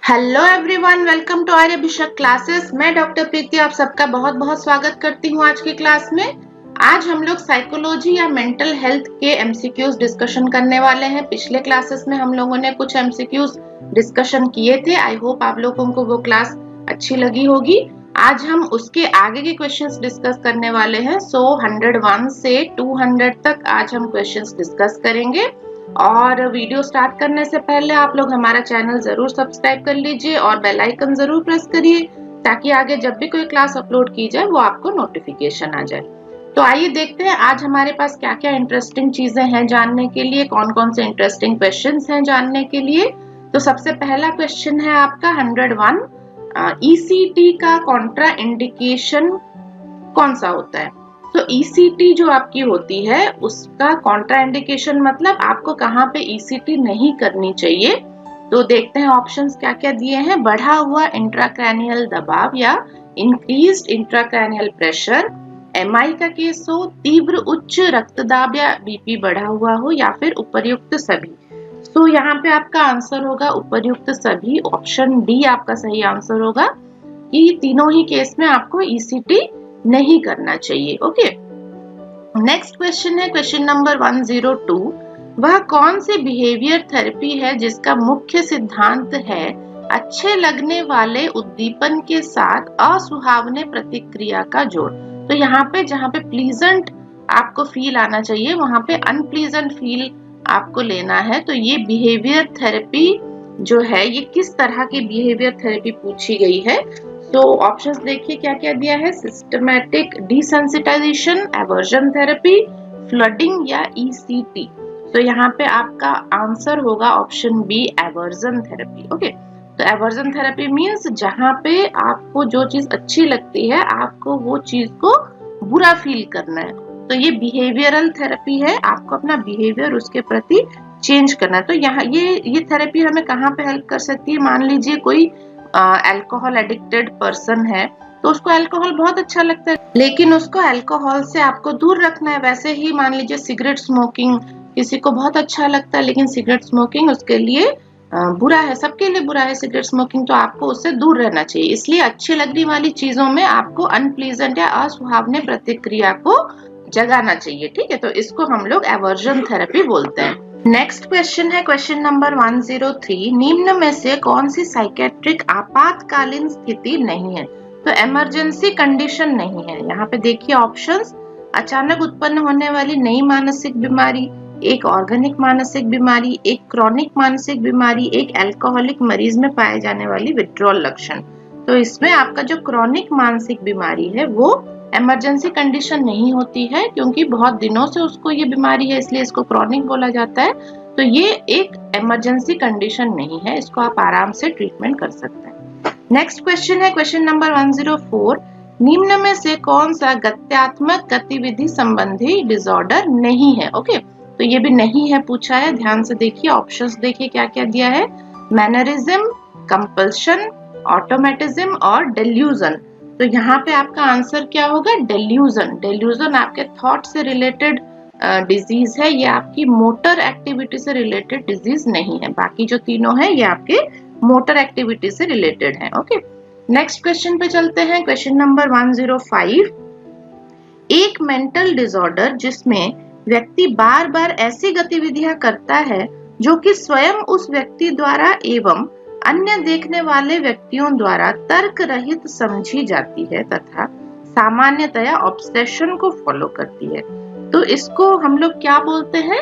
Hello everyone, welcome to Arya Bhishak classes. मैं doctor Preeti आप सबका बहुत बहुत स्वागत करती हूँ आज की क्लास में। आज हम लोग साइकोलॉजी या मेंटल हेल्थ के एमसीक्यूज डिस्कशन करने वाले हैं। पिछले क्लासेस में हम लोगों ने कुछ एमसीक्यूज डिस्कशन किए थे। आई होप आप लोगों को वो क्लास अच्छी लगी होगी। आज हम उसके आगे के क्वेश्चंस डिस्कस करने वाले हैं। सो 101 से 200 तक आज हम क्वेश्चंस डिस्कस करेंगे। और वीडियो स्टार्ट करने से पहले आप लोग हमारा चैनल जरूर सब्सक्राइब कर लीजिए और बेल आइकन जरूर प्रेस करिए ताकि आगे जब भी कोई क्लास अपलोड की जाए वो आपको नोटिफिकेशन आ जाए। तो आइए देखते हैं आज हमारे पास क्या क्या इंटरेस्टिंग चीजें हैं जानने के लिए, कौन कौन से इंटरेस्टिंग क्वेश्चंस हैं जानने के लिए। तो सबसे पहला क्वेश्चन है आपका 101, ईसीटी का कॉन्ट्रा इंडिकेशन कौन सा होता है। तो ईसीटी जो आपकी होती है उसका कॉन्ट्रा इंडिकेशन मतलब आपको कहाँ पे ईसीटी नहीं करनी चाहिए। तो देखते हैं ऑप्शंस क्या क्या दिए हैं। बढ़ा हुआ इंट्राक्रैनियल दबाव या इंक्रीज्ड इंट्राक्रैनियल प्रेशर, एमआई का केस हो, तीव्र उच्च रक्तदाब या बीपी बढ़ा हुआ हो, या फिर उपर्युक्त सभी। तो यहाँ पे आपका आंसर होगा उपर्युक्त सभी। ऑप्शन डी आपका सही आंसर होगा कि तीनों ही केस में आपको ईसीटी नहीं करना चाहिए। ओके, नेक्स्ट क्वेश्चन है क्वेश्चन नंबर 102। वह कौन सी बिहेवियर थेरेपी है जिसका मुख्य सिद्धांत है अच्छे लगने वाले उद्दीपन के साथ असुहावने प्रतिक्रिया का जोड़। तो यहाँ पे जहाँ पे प्लीजेंट आपको फील आना चाहिए वहां पे अनप्लीजेंट फील आपको लेना है। तो ये बिहेवियर थेरेपी जो है ये किस तरह की बिहेवियर थेरेपी पूछी गई है। तो ऑप्शंस देखिए क्या क्या दिया है। Systematic desensitization, aversion therapy, flooding या ईसीटी। तो यहाँ पे आपका आंसर होगा option B, aversion therapy. Okay, तो एवर्जन थेरेपी मींस जहाँ पे आपको जो चीज अच्छी लगती है आपको वो चीज को बुरा फील करना है। तो ये बिहेवियरल थेरेपी है, आपको अपना बिहेवियर उसके प्रति चेंज करना है। तो यहाँ ये थेरेपी हमें कहाँ पे हेल्प कर सकती है। मान लीजिए कोई अल्कोहल एडिक्टेड पर्सन है तो उसको अल्कोहल बहुत अच्छा लगता है लेकिन उसको अल्कोहल से आपको दूर रखना है। वैसे ही मान लीजिए सिगरेट स्मोकिंग किसी को बहुत अच्छा लगता है लेकिन सिगरेट स्मोकिंग उसके लिए बुरा है, सबके लिए बुरा है सिगरेट स्मोकिंग, तो आपको उससे दूर रहना चाहिए। इसलिए अच्छी लगने वाली चीजों में आपको अनप्लीजेंट या असुहावने प्रतिक्रिया को जगाना चाहिए। ठीक है, तो इसको हम लोग एवर्जन थेरेपी बोलते हैं। नेक्स्ट क्वेश्चन है क्वेश्चन नंबर 103। निम्न में से कौन सी साइकेट्रिक आपातकालीन स्थिति नहीं है। तो इमरजेंसी कंडीशन नहीं है। यहाँ पे देखिए ऑप्शंस। अचानक उत्पन्न होने वाली नई मानसिक बीमारी, एक ऑर्गेनिक मानसिक बीमारी, एक क्रॉनिक मानसिक बीमारी, एक अल्कोहलिक मरीज में पाए जाने वाली विड्रॉल लक्षण। तो इसमें आपका जो क्रॉनिक मानसिक बीमारी है वो इमरजेंसी कंडीशन नहीं होती है क्योंकि बहुत दिनों से उसको ये बीमारी है इसलिए इसको क्रॉनिक बोला जाता है। तो ये एक इमरजेंसी कंडीशन नहीं है, इसको आप आराम से ट्रीटमेंट कर सकते हैं। नेक्स्ट क्वेश्चन है क्वेश्चन नंबर 104। निम्न में से कौन सा गत्यात्मक गतिविधि संबंधी डिसऑर्डर नहीं है। ओके, तो ये भी नहीं है पूछा है। ध्यान से देखिए ऑप्शंस देखिए क्या क्या दिया है। मैनरिज्म, कंपल्शन, ऑटोमेटिज्म और डेल्यूजन। तो यहाँ पे आपका आंसर क्या होगा, डेल्यूजन। डेल्यूजन आपके थॉट से रिलेटेड डिजीज है, ये आपकी मोटर एक्टिविटी से रिलेटेड डिजीज नहीं है। बाकी जो तीनों है ये आपके मोटर एक्टिविटी से रिलेटेड है। ओके, नेक्स्ट क्वेश्चन पे चलते हैं क्वेश्चन नंबर 105। एक मेंटल डिसऑर्डर जिसमें व्यक्ति बार बार ऐसी गतिविधियां करता है जो कि स्वयं उस व्यक्ति द्वारा एवं अन्य देखने वाले व्यक्तियों द्वारा तर्क रहित समझी जाती है तथा सामान्यतया ऑब्सेशन को फॉलो करती है। तो इसको हम लोग क्या बोलते हैं,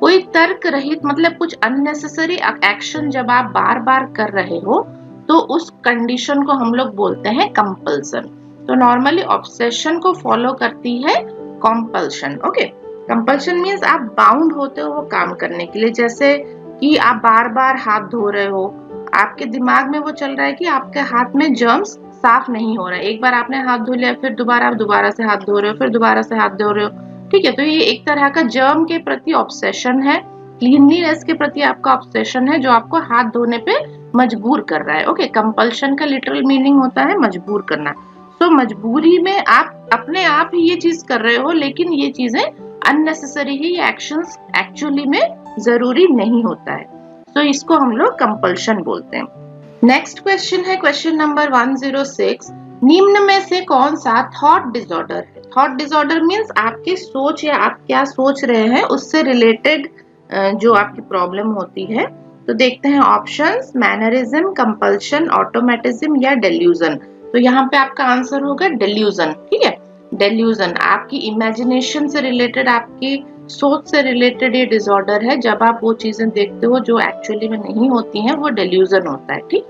कोई तर्क रहित मतलब कुछ अननेसेसरी एक्शन जब आप बार बार कर रहे हो तो उस कंडीशन को हम लोग बोलते हैं कंपल्सन। तो नॉर्मली ऑब्सेशन को फॉलो करती है कंपल्शन। ओके, कंपल्शन मींस आप बाउंड होते हो वो काम करने के लिए। जैसे कि आप बार बार हाथ धो रहे हो, आपके दिमाग में वो चल रहा है कि आपके हाथ में जर्म्स साफ नहीं हो रहा है। एक बार आपने हाथ धो लिया फिर आप दोबारा से हाथ धो रहे हो, फिर दोबारा से हाथ धो रहे हो। ठीक है, तो ये एक तरह का जर्म के प्रति ऑब्सेशन है, क्लीनलीनेस के प्रति आपका ऑब्सेशन है जो आपको हाथ धोने पे मजबूर कर रहा है। ओके, कंपल्शन का लिटरल मीनिंग होता है मजबूर करना। तो मजबूरी में आप अपने आप ही ये चीज कर रहे हो लेकिन ये चीजें अननेसेसरी ही, ये एक्शंस एक्चुअली में जरूरी नहीं होता है। तो इसको हम लोग कंपल्शन बोलते हैं। नेक्स्ट क्वेश्चन है क्वेश्चन नंबर 106। निम्न में से कौन सा थॉट डिसऑर्डर है? थॉट डिसऑर्डर मीन्स आपकी सोच या आप क्या सोच रहे हैं उससे रिलेटेड जो आपकी प्रॉब्लम होती है। तो देखते हैं ऑप्शंस, मैनरिज्म, कंपल्शन, ऑटोमेटिज्म या डेल्यूजन। तो यहाँ पे आपका आंसर होगा डेल्यूजन। ठीक है, डेल्यूजन आपकी इमेजिनेशन से रिलेटेड, आपकी सोच से रिलेटेड ये डिसऑर्डर है। जब आप वो चीजें देखते हो जो एक्चुअली में नहीं होती हैं, वो डेल्यूजन होता है। ठीक,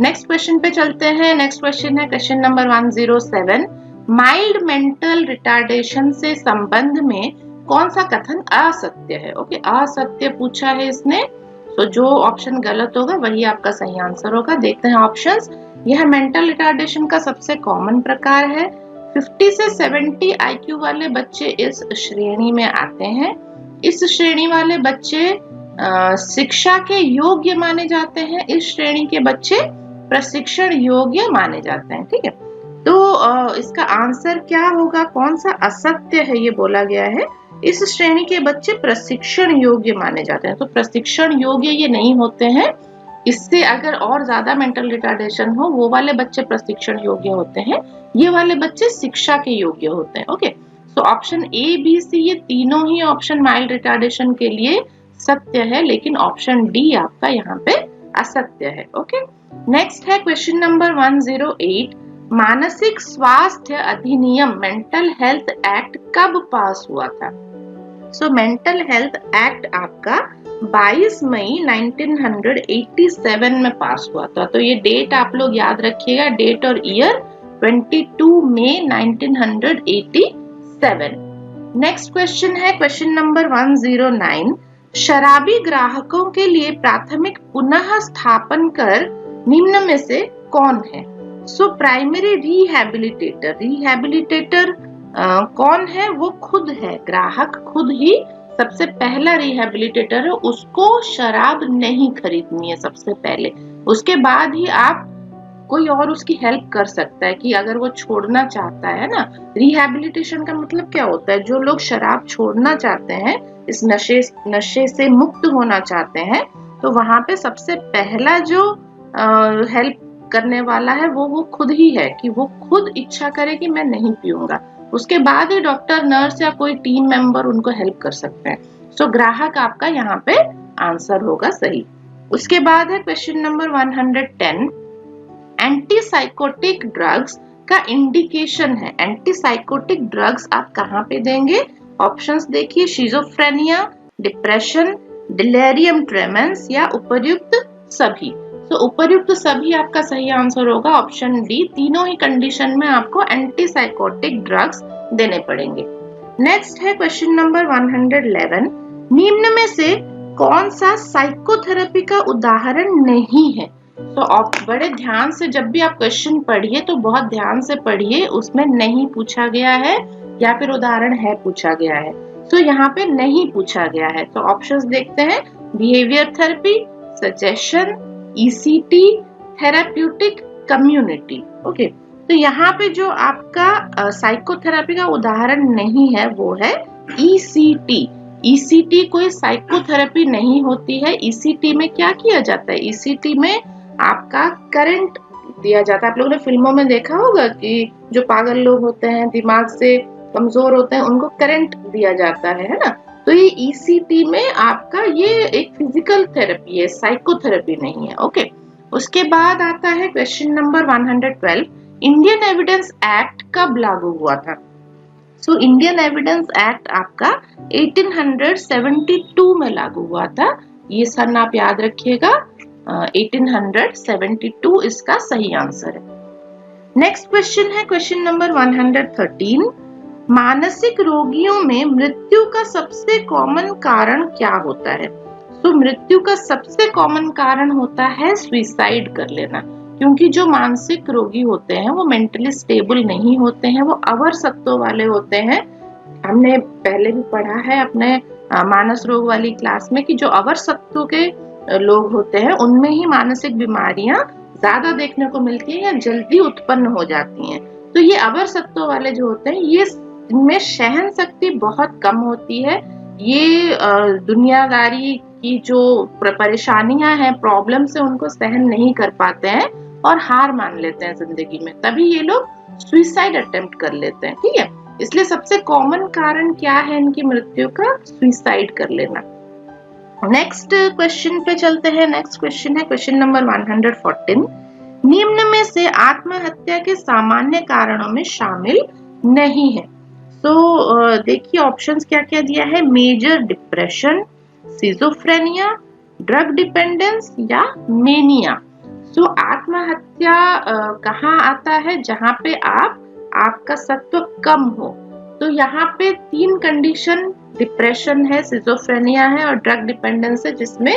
नेक्स्ट क्वेश्चन पे चलते हैं। नेक्स्ट क्वेश्चन है question number 107। Mild mental retardation से संबंध में कौन सा कथन असत्य है? ओके, असत्य पूछा है इसने, तो जो ऑप्शन गलत होगा वही आपका सही आंसर होगा। देखते हैं ऑप्शंस। यह मेंटल रिटार्डेशन का सबसे कॉमन प्रकार है। 50 से 70 IQ वाले बच्चे इस श्रेणी में आते हैं। इस श्रेणी वाले बच्चे शिक्षा के योग्य माने जाते हैं। इस श्रेणी के बच्चे प्रशिक्षण योग्य माने जाते हैं। ठीक है, तो इसका आंसर क्या होगा? कौन सा असत्य है? ये बोला गया है इस श्रेणी के बच्चे प्रशिक्षण योग्य माने जाते हैं। तो प्रशिक्षण योग्य ये नहीं होते हैं। इससे अगर और ज्यादा मेंटल रिटार्डेशन हो, वो वाले बच्चे प्रशिक्षण योग्य होते हैं, ये वाले बच्चे शिक्षा के योग्य होते हैं। ओके, तो ऑप्शन A, B, C ये तीनों ही ऑप्शन माइल्ड रिटार्डेशन के लिए सत्य है, लेकिन ऑप्शन D आपका यहाँ पे असत्य है। ओके, नेक्स्ट है क्वेश्चन नंबर 108। मानसिक स्वास्थ्य अधिनियम मेंटल हेल्थ एक्ट कब पास हुआ था? सो मेंटल हेल्थ एक्ट आपका 22 मई 1987 में पास हुआ था। तो ये डेट आप लोग याद रखिएगा, डेट और ईयर 22 मई 1987। नेक्स्ट क्वेश्चन है क्वेश्चन नंबर 109। शराबी ग्राहकों के लिए प्राथमिक पुनः स्थापन कर निम्न में से कौन है? So primary रिहैबिलिटेटर। रिहैबिलिटेटर कौन है? वो खुद है, ग्राहक खुद ही सबसे पहला रिहैबिलिटेटर है। उसको शराब नहीं खरीदनी है सबसे पहले, उसके बाद ही आप कोई और उसकी हेल्प कर सकता है कि अगर वो छोड़ना चाहता है ना। रिहैबिलिटेशन का मतलब क्या होता है? जो लोग शराब छोड़ना चाहते हैं, इस नशे से मुक्त होना चाहते हैं, तो वहां पे सबसे पहला जो हेल्प करने वाला है वो खुद ही है, कि वो खुद इच्छा करे कि मैं नहीं पीऊंगा। उसके बाद ही डॉक्टर, नर्स या कोई टीम मेंबर उनको हेल्प कर सकते हैं। सो ग्राहक आपका यहाँ पे आंसर होगा सही। उसके बाद है क्वेश्चन नंबर 110। एंटीसाइकोटिक ड्रग्स का इंडिकेशन है। एंटीसाइकोटिक ड्रग्स आप कहाँ पे देंगे? ऑप्शंस देखिए, शिजोफ्रेनिया, डिप्रेशन, डिलेरियम ट्रेमेंस या उपर्युक्त सभी। तो उपर्युक्त सभी आपका सही आंसर होगा, ऑप्शन डी। तीनों ही कंडीशन में आपको एंटीसाइकोटिक ड्रग्स देने पड़ेंगे। नेक्स्ट है क्वेश्चन नंबर 111। निम्न में से कौन सा साइकोथेरेपी का उदाहरण नहीं है? तो आप बड़े ध्यान से जब भी आप क्वेश्चन पढ़िए तो बहुत ध्यान से पढ़िए, उसमें नहीं पूछा गया है या फिर उदाहरण है पूछा गया है। तो यहाँ पे नहीं पूछा गया है। तो ऑप्शंस देखते हैं, behaviour therapy, suggestion, ECT, therapeutic, community. Okay, तो यहाँ पे जो आपका साइकोथेरेपी का उदाहरण नहीं है वो है ECT। ECT कोई साइकोथेरेपी नहीं होती है। ECT में क्या किया जाता है? ECT में आपका करंट दिया जाता है। आप लोगों ने फिल्मों में देखा होगा कि जो पागल लोग होते हैं, दिमाग से कमजोर होते हैं, उनको करंट दिया जाता है ना। तो ये ECT में आपका ये एक फिजिकल थेरेपी है, साइकोथेरेपी नहीं है। ओके, उसके बाद आता है question number 112। Indian evidence act कब लागू हुआ था? सो इंडियन एविडेंस एक्ट आपका 1872 में लागू हुआ था। ये सन आप याद रखिएगा, 1872 इसका सही आंसर है। नेक्स्ट क्वेश्चन है क्वेश्चन नंबर 113। मानसिक रोगियों में मृत्यु का सबसे कॉमन कारण क्या होता है? तो मृत्यु का सबसे कॉमन कारण होता है सुसाइड कर लेना, क्योंकि जो मानसिक रोगी होते हैं वो मेंटली स्टेबल नहीं होते हैं, वो अवरसत्तों वाले होते हैं। हमने पहले भी पढ़ा है अपने मानस रोग वाली क्लास में कि जो अवरसत्तों के लोग होते हैं उनमें ही मानसिक बीमारियां ज्यादा देखने को मिलती है या जल्दी उत्पन्न हो जाती हैं। तो ये अवरसत्तों वाले जो होते हैं, ये इनमें सहन शक्ति बहुत कम होती है। ये दुनियादारी की जो परेशानियां हैं, प्रॉब्लम से उनको सहन नहीं कर पाते हैं और हार मान लेते हैं जिंदगी में, तभी ये लोग सुइसाइड अटेम्प्ट कर लेते हैं। ठीक है, इसलिए सबसे कॉमन कारण क्या है इनकी मृत्यु का? सुइसाइड कर लेना। नेक्स्ट क्वेश्चन पे चलते हैं। नेक्स्ट क्वेश्चन है क्वेश्चन नंबर 114। निम्न में से आत्महत्या के सामान्य कारणों में शामिल नहीं है। तो देखिए ऑप्शंस क्या क्या दिया है। Major depression, schizophrenia, drug dependence या मेनिया। सो आत्महत्या कहाँ आता है? जहां पे आपका सत्व कम हो। तो यहाँ पे 3 कंडीशन, डिप्रेशन है, सिजोफ्रेनिया है और ड्रग डिपेंडेंस है, जिसमें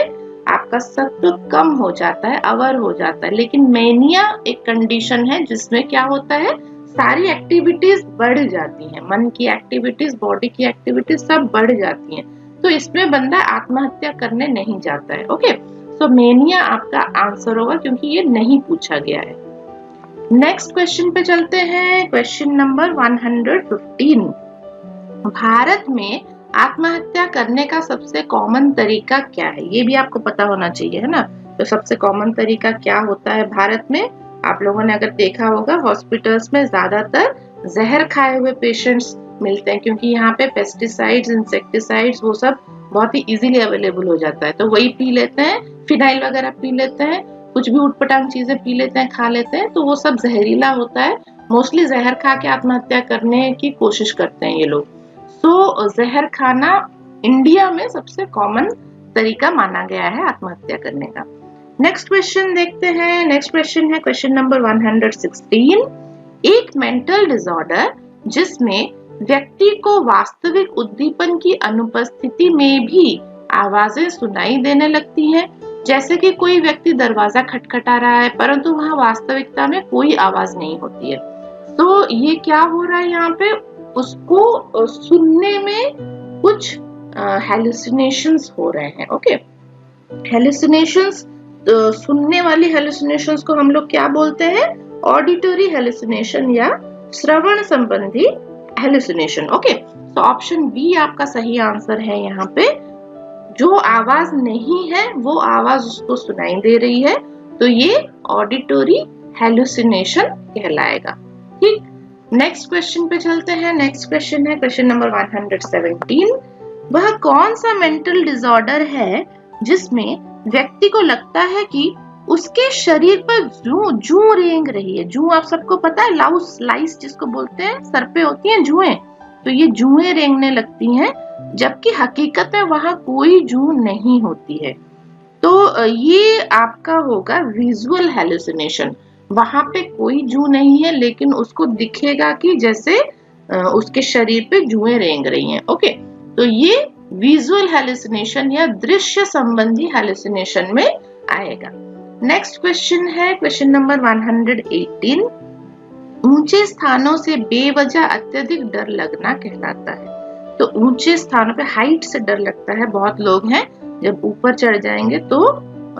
आपका सत्व कम हो जाता है, अवर हो जाता है। लेकिन मेनिया एक कंडीशन है जिसमें क्या होता है, सारी एक्टिविटीज बढ़ जाती हैं, मन की एक्टिविटीज, बॉडी की एक्टिविटीज सब बढ़ जाती हैं। तो इसमें बंदा आत्महत्या करने नहीं जाता है। ओके, सो मेनिया आपका आंसर होगा क्योंकि ये नहीं पूछा गया है। नेक्स्ट क्वेश्चन पे चलते हैं। Question number 115। भारत में आत्महत्या करने का सबसे कॉमन तरीका क्या है? ये भी आपको पता होना चाहिए, है ना। तो सबसे कॉमन तरीका क्या होता है भारत में? आप लोगों ने अगर देखा होगा, हॉस्पिटल्स में ज्यादातर जहर खाए हुए पेशेंट्स मिलते हैं, क्योंकि यहाँ पे पेस्टिसाइड्स, इंसेक्टिसाइड्स वो सब बहुत ही इजीली अवेलेबल हो जाता है। तो वही पी लेते हैं, फिनाइल वगैरह पी लेते हैं, कुछ भी उटपटांग चीजें पी लेते हैं, खा लेते हैं, तो वो सब जहरीला होता है। मोस्टली जहर खा के आत्महत्या करने की कोशिश करते हैं ये लोग। तो जहर खाना इंडिया में सबसे कॉमन तरीका माना गया है आत्महत्या करने का। नेक्स्ट क्वेश्चन देखते हैं। नेक्स्ट क्वेश्चन है क्वेश्चन नंबर 116। एक मेंटल डिसऑर्डर जिसमें व्यक्ति को वास्तविक उद्दीपन की अनुपस्थिति में भी आवाजें सुनाई देने लगती हैं, जैसे कि कोई व्यक्ति दरवाजा खटखटा रहा है परंतु वहां वास्तविकता में कोई आवाज नहीं होती है। तो ये क्या हो रहा है यहाँ पे, उसको सुनने में कुछ हेलुसिनेशंस हो रहे हैं। ओके, हेलुसिनेशंस, सुनने वाली हेलुसिनेशंस को हम लोग क्या बोलते हैं? ऑडिटरी हेलुसिनेशन या श्रवण संबंधी हेलुसिनेशन। ओके, तो ऑप्शन बी आपका सही आंसर है। यहाँ पे जो आवाज नहीं है वो आवाज उसको सुनाई दे रही है, तो ये ऑडिटरी हेलुसिनेशन कहलाएगा। ठीक, नेक्स्ट क्वेश्चन पे चलते हैं। नेक्स्ट क्वेश्चन है क्वेश्चन नंबर 117। वह कौन सा मेंटल डिसऑर्डर है जिसमें व्यक्ति को लगता है कि उसके शरीर पर जू रेंग रही है? जू आप सबको पता है, लाइस जिसको बोलते हैं, सर पे होती हैं जुएं, तो ये जुएं रेंगने लगती हैं, जबकि हकीकत में वहां कोई जू नहीं होती है। तो ये आपका होगा विजुअल हेलुसिनेशन। वहां पे कोई जू नहीं है लेकिन उसको दिखेगा कि जैसे उसके शरीर पे जुएं रेंग रही हैं। ओके, तो ये विजुअल हेलुसिनेशन या दृश्य संबंधी हेलुसिनेशन में आएगा। नेक्स्ट क्वेश्चन है क्वेश्चन नंबर 118। ऊंचे स्थानों से बेवजह अत्यधिक डर लगना कहलाता है। तो ऊंचे स्थानों पे हाइट से डर लगता है। बहुत लोग हैं जब ऊपर चढ़ जाएंगे तो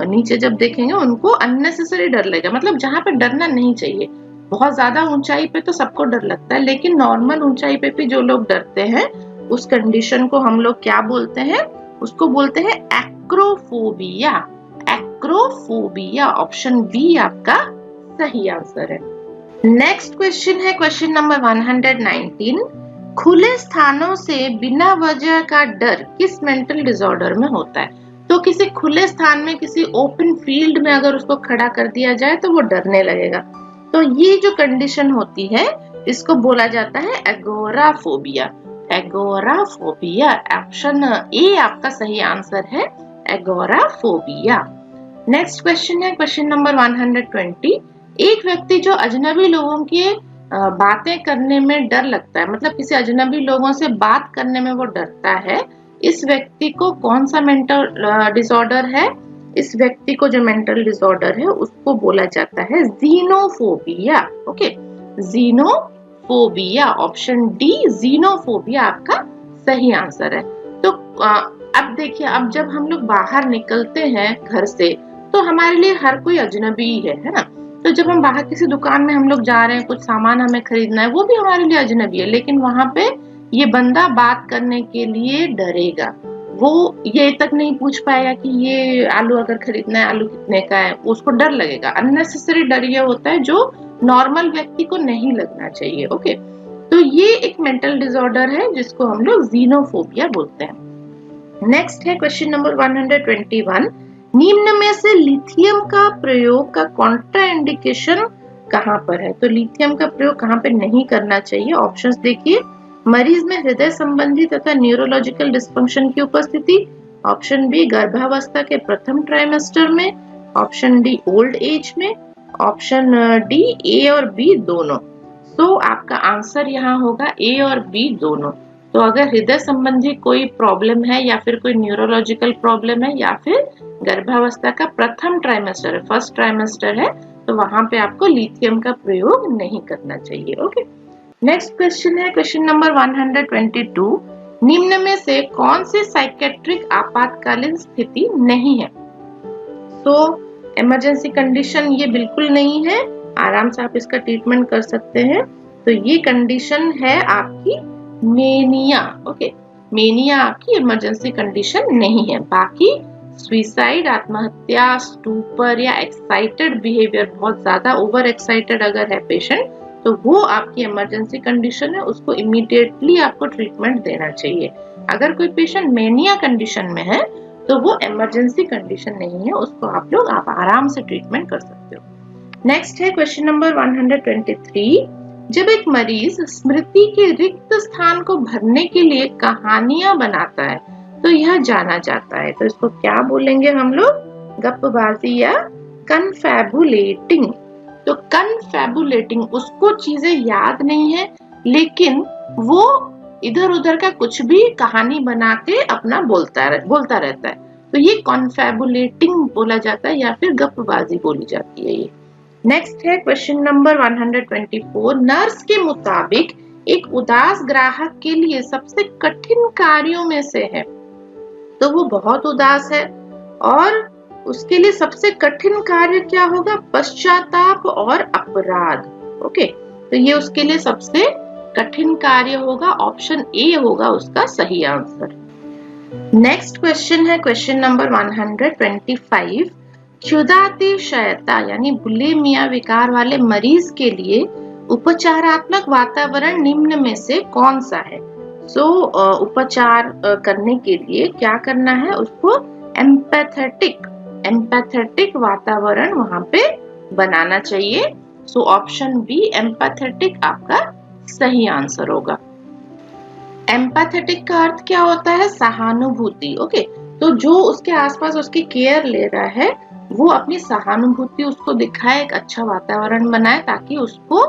नीचे जब देखेंगे उनको अननेसेसरी डर लगेगा, मतलब जहां पे डरना नहीं चाहिए। बहुत ज्यादा ऊंचाई पे तो सबको डर लगता है, लेकिन नॉर्मल ऊंचाई पे भी जो लोग डरते हैं उस कंडीशन को हम लोग क्या बोलते हैं? उसको बोलते हैं एक्रोफोबिया। एक्रोफोबिया, ऑप्शन बी आपका सही आंसर है। नेक्स्ट क्वेश्चन है क्वेश्चन नंबर 119। खुले स्थानों से बिना वजह का डर किस मेंटल डिसऑर्डर में होता है? तो किसी खुले स्थान में, किसी ओपन फील्ड में अगर उसको खड़ा कर दिया जाए तो वो डरने लगेगा। तो ये जो कंडीशन होती है इसको बोला जाता है एगोराफोबिया। एगोराफोबिया, ऑप्शन ए आपका सही आंसर है, एगोराफोबिया। नेक्स्ट क्वेश्चन है क्वेश्चन नंबर 120। एक व्यक्ति जो अजनबी लोगों की बातें करने में डर लगता है, मतलब किसी अजनबी लोगों से बात करने में वो डरता है, इस व्यक्ति को कौन सा मेंटल डिसऑर्डर है? इस व्यक्ति को जो मेंटल डिसऑर्डर है उसको बोला जाता है xenophobia. Okay, xenophobia, option D xenophobia आपका सही आंसर है। तो अब देखिए, अब जब हम लोग बाहर निकलते हैं घर से तो हमारे लिए हर कोई अजनबी है ना। तो जब हम बाहर किसी दुकान में हम लोग जा रहे हैं, कुछ सामान हमें खरीदना है, वो भी हमारे लिए अजनबी है, लेकिन वहां पे ये बंदा बात करने के लिए डरेगा, वो ये तक नहीं पूछ पाएगा कि ये आलू अगर खरीदना है आलू कितने का है, उसको डर लगेगा। अननेसेसरी डर ये होता है जो नॉर्मल व्यक्ति को नहीं लगना चाहिए। ओके, तो ये एक मेंटल डिसऑर्डर है जिसको हम लोग ज़ीनोफोबिया बोलते हैं। नेक्स्ट है क्वेश्चन नंबर 121, निम्न में से लिथियम का प्रयोग का कॉन्ट्राइंडिकेशन कहां पर है? तो लिथियम का प्रयोग कहां पे नहीं करना चाहिए? ऑप्शंस देखिए, मरीज में हृदय संबंधी तथा न्यूरोलॉजिकल डिस्फंक्शन की उपस्थिति, ऑप्शन बी गर्भावस्था के प्रथम ट्राइमेस्टर में, ऑप्शन डी ओल्ड एज में, ऑप्शन डी ए और बी दोनों। तो आपका आंसर यहाँ होगा ए और बी दोनों। तो अगर हृदय संबंधी कोई प्रॉब्लम है या फिर कोई न्यूरोलॉजिकल प्रॉब्लम है या फिर गर्भावस्था का प्रथम ट्राइमेस्टर है, फर्स्ट ट्राइमेस्टर है, तो वहां पे आपको लिथियम का प्रयोग नहीं करना चाहिए। ओके, नेक्स्ट क्वेश्चन है क्वेश्चन नंबर 122, निम्न में से कौन सी साइकेट्रिक आपातकालीन स्थिति नहीं है? तो इमरजेंसी कंडीशन ये बिल्कुल नहीं है, आराम से आप इसका ट्रीटमेंट कर सकते हैं। तो ये कंडीशन है आपकी मेनिया। ओके, मेनिया आपकी इमरजेंसी कंडीशन नहीं है। बाकी सुसाइड, आत्महत्या, स्टूपर या एक्साइटेड बिहेवियर, बहुत ज्यादा ओवर एक्साइटेड अगर है पेशेंट, तो वो आपकी इमरजेंसी कंडीशन है, उसको इमीडिएटली आपको ट्रीटमेंट देना चाहिए। अगर कोई पेशेंट मेनिया कंडीशन में है तो वो इमरजेंसी कंडीशन नहीं है, उसको आप आराम से ट्रीटमेंट कर सकते हो। नेक्स्ट है क्वेश्चन नंबर 123, जब एक मरीज स्मृति के रिक्त स्थान को भरने के लिए कहानियां बनाता है तो यह जाना जाता है, तो इसको क्या बोलेंगे हम लोग? गप्पबाजी या कन्फैबुलेटिंग। तो कन्फैबुलेटिंग, उसको चीजें याद नहीं है लेकिन वो इधर उधर का कुछ भी कहानी बना के अपना बोलता रहता है, तो ये कन्फैबुलेटिंग बोला जाता है या फिर गप्पबाजी बोली जाती है ये। नेक्स्ट है क्वेश्चन नंबर 124, नर्स के मुताबिक एक उदास ग्राहक के लिए सबसे कठिन कार्यों में से है, तो वो बहुत उदास है और उसके लिए सबसे कठिन कार्य क्या होगा? पश्चाताप और अपराध। ओके, तो ये उसके लिए सबसे कठिन कार्य होगा, ऑप्शन ए होगा उसका सही आंसर। नेक्स्ट क्वेश्चन है क्वेश्चन नंबर 125, क्षुधातिशयता यानी बुलिमिया विकार वाले मरीज के लिए उपचारात्मक वातावरण निम्न में से कौन सा है? उपचार करने के लिए क्या करना है? उसको एम्पैथेटिक वातावरण वहां पे बनाना चाहिए। ऑप्शन बी एम्पैथेटिक आपका सही आंसर होगा। एम्पैथेटिक का अर्थ क्या होता है? सहानुभूति। ओके, तो जो उसके आसपास उसकी केयर ले रहा है वो अपनी सहानुभूति उसको दिखाए, एक अच्छा वातावरण बनाए ताकि उसको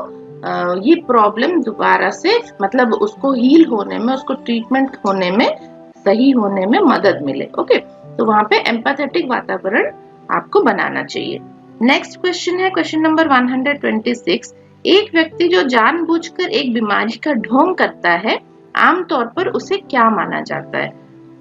ये प्रॉब्लम दोबारा से मतलब उसको हील होने में, उसको ट्रीटमेंट होने में, सही होने में मदद मिले। ओके, तो वहां पे एम्पैथेटिक वातावरण आपको बनाना चाहिए। नेक्स्ट क्वेश्चन है क्वेश्चन नंबर 126, एक व्यक्ति जो जानबूझकर एक बीमारी का ढोंग करता है आमतौर पर उसे क्या माना जाता है?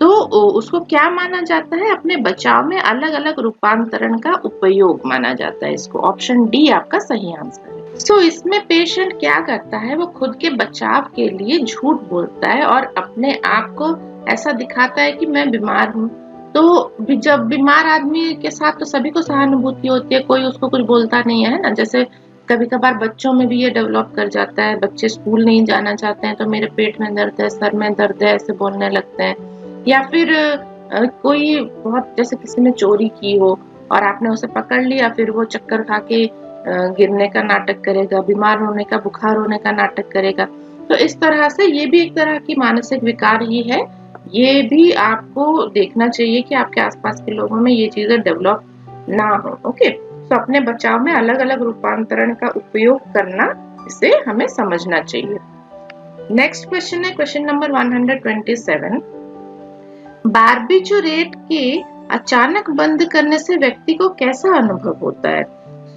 तो उसको क्या माना जाता है? अपने बचाव में अलग अलग रूपांतरण का उपयोग माना जाता है इसको। ऑप्शन डी आपका सही आंसर है। इसमें पेशेंट क्या करता है? वो खुद के बचाव के लिए झूठ बोलता है और अपने आप को ऐसा दिखाता है कि मैं बीमार हूँ। तो जब बीमार आदमी के साथ तो सभी को सहानुभूति होती है, कोई उसको कुछ बोलता नहीं है ना। जैसे कभी कभार बच्चों में भी ये डेवलप कर जाता है, बच्चे स्कूल नहीं जाना चाहते हैं तो मेरे पेट में दर्द है, सर में दर्द है, ऐसे बोलने लगते हैं। या फिर कोई बहुत, जैसे किसी ने चोरी की हो और आपने उसे पकड़ लिया, फिर वो चक्कर खा के गिरने का नाटक करेगा, बीमार होने का, बुखार होने का नाटक करेगा। तो इस तरह से ये भी एक तरह की मानसिक विकार ही है। ये भी आपको देखना चाहिए कि आपके आसपास के लोगों में ये चीजें डेवलप ना हो। ओके, तो अपने बचाव में अलग अलग रूपांतरण का उपयोग करना, इसे हमें समझना चाहिए। नेक्स्ट क्वेश्चन है क्वेश्चन नंबर 127, बार्बिचुरेट के अचानक बंद करने से व्यक्ति को कैसा अनुभव होता है?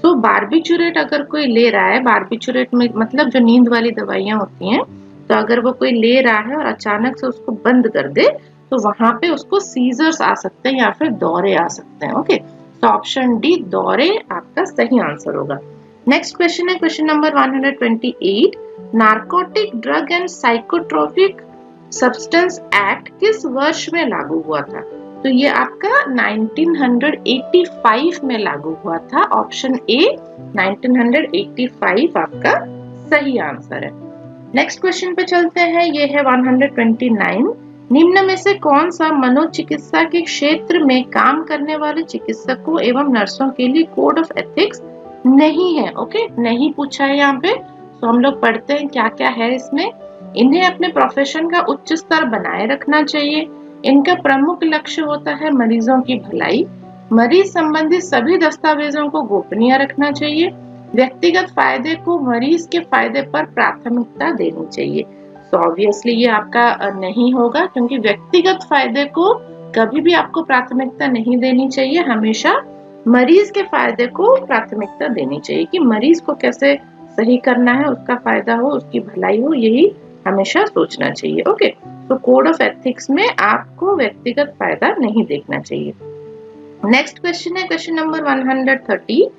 बार्बिचुरेट अगर कोई ले रहा है, बार्बिचुरेट में मतलब जो नींद वाली दवाइयां होती हैं, तो अगर वो कोई ले रहा है और अचानक से उसको बंद कर दे तो वहां पे उसको सीजर्स आ सकते हैं या फिर दौरे आ सकते हैं। ओके, तो ऑप्शन डी दौरे आपका सही आंसर होगा। नेक्स्ट क्वेश्चन है question number 128, narcotic drug and psychotropic substance act किस वर्ष में लागू हुआ था? तो ये आपका 1985 में लागू हुआ था। ऑप्शन ए 1985 आपका सही आंसर है। नेक्स्ट क्वेश्चन पे चलते हैं, ये है 129। निम्न में से कौन सा मनोचिकित्सा के क्षेत्र में काम करने वाले चिकित्सकों एवं नर्सों के लिए कोड ऑफ एथिक्स नहीं है? ओके, नहीं पूछा है यहाँ पे। तो हम लोग पढ़ते हैं क्या क्या है इसमें। इन्हें अपने प्रोफेशन का उच्च स्तर बनाए रखना चाहिए। इनका प्रमुख लक्ष्य होता है मरीजों की भलाई। मरीज संबंधी सभी दस्तावेजों को गोपनीय रखना चाहिए। व्यक्तिगत फायदे को मरीज के फायदे पर प्राथमिकता देनी चाहिए। तो ऑब्वियसली ये आपका नहीं होगा, क्योंकि व्यक्तिगत फायदे को कभी भी आपको प्राथमिकता नहीं देनी चाहिए। हमेशा मरीज के फायदे को प्राथमिकता देनी चाहिए कि मरीज को कैसे सही करना है, उसका फायदा हो, उसकी भलाई हो, यही हमेशा सोचना चाहिए। ओके, तो कोड ऑफ एथिक्स में आपको व्यक्तिगत फायदा नहीं देखना चाहिए। नेक्स्ट क्वेश्चन है क्वेश्चन नंबर 130।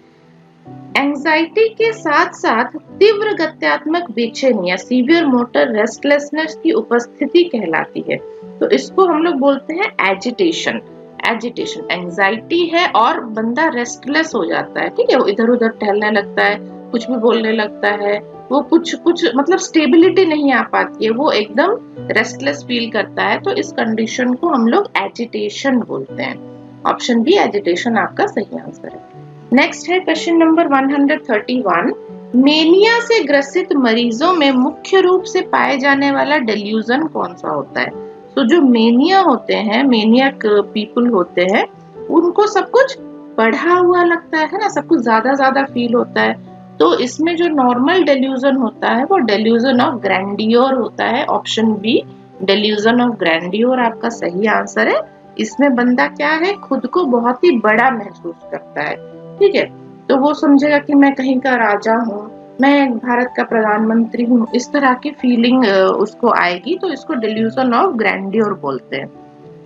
एंजाइटी के साथ साथ तीव्र गत्यात्मक बेचैनी या सीवियर मोटर रेस्टलेसनेस की उपस्थिति कहलाती है। तो इसको हम लोग बोलते हैं एजिटेशन। एजिटेशन एंजाइटी है और बंदा रेस्टलेस हो जाता है, ठीक है, वो इधर उधर टहलने लगता है, कुछ भी बोलने लगता है, वो कुछ मतलब स्टेबिलिटी नहीं आ पाती है, वो एकदम रेस्टलेस फील करता है। तो इस कंडीशन को हम लोग एजिटेशन बोलते हैं। ऑप्शन बी एजिटेशन आपका सही आंसर है। नेक्स्ट है क्वेश्चन नंबर 131। मेनिया से ग्रसित मरीजों में मुख्य रूप से पाए जाने वाला डेल्यूजन कौन सा होता है? तो जो मेनिया होते हैं, मेनियक पीपल होते हैं, उनको सब कुछ बढ़ा हुआ लगता है ना, सब कुछ ज्यादा फील होता है। तो इसमें जो नॉर्मल डेल्यूजन होता है वो डेल्यूजन ऑफ ग्रैंडियोर होता है। Option B delusion of grandeur आपका सही आंसर है। इसमें बंदा क्या है, खुद को बहुत ही बड़ा महसूस करता है, ठीक है, तो वो समझेगा कि मैं कहीं का राजा हूँ, मैं भारत का प्रधानमंत्री हूँ, इस तरह की फीलिंग उसको आएगी। तो इसको डेल्यूजन ऑफ ग्रैंडियोर बोलते हैं।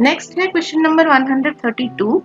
नेक्स्ट है क्वेश्चन नंबर 132।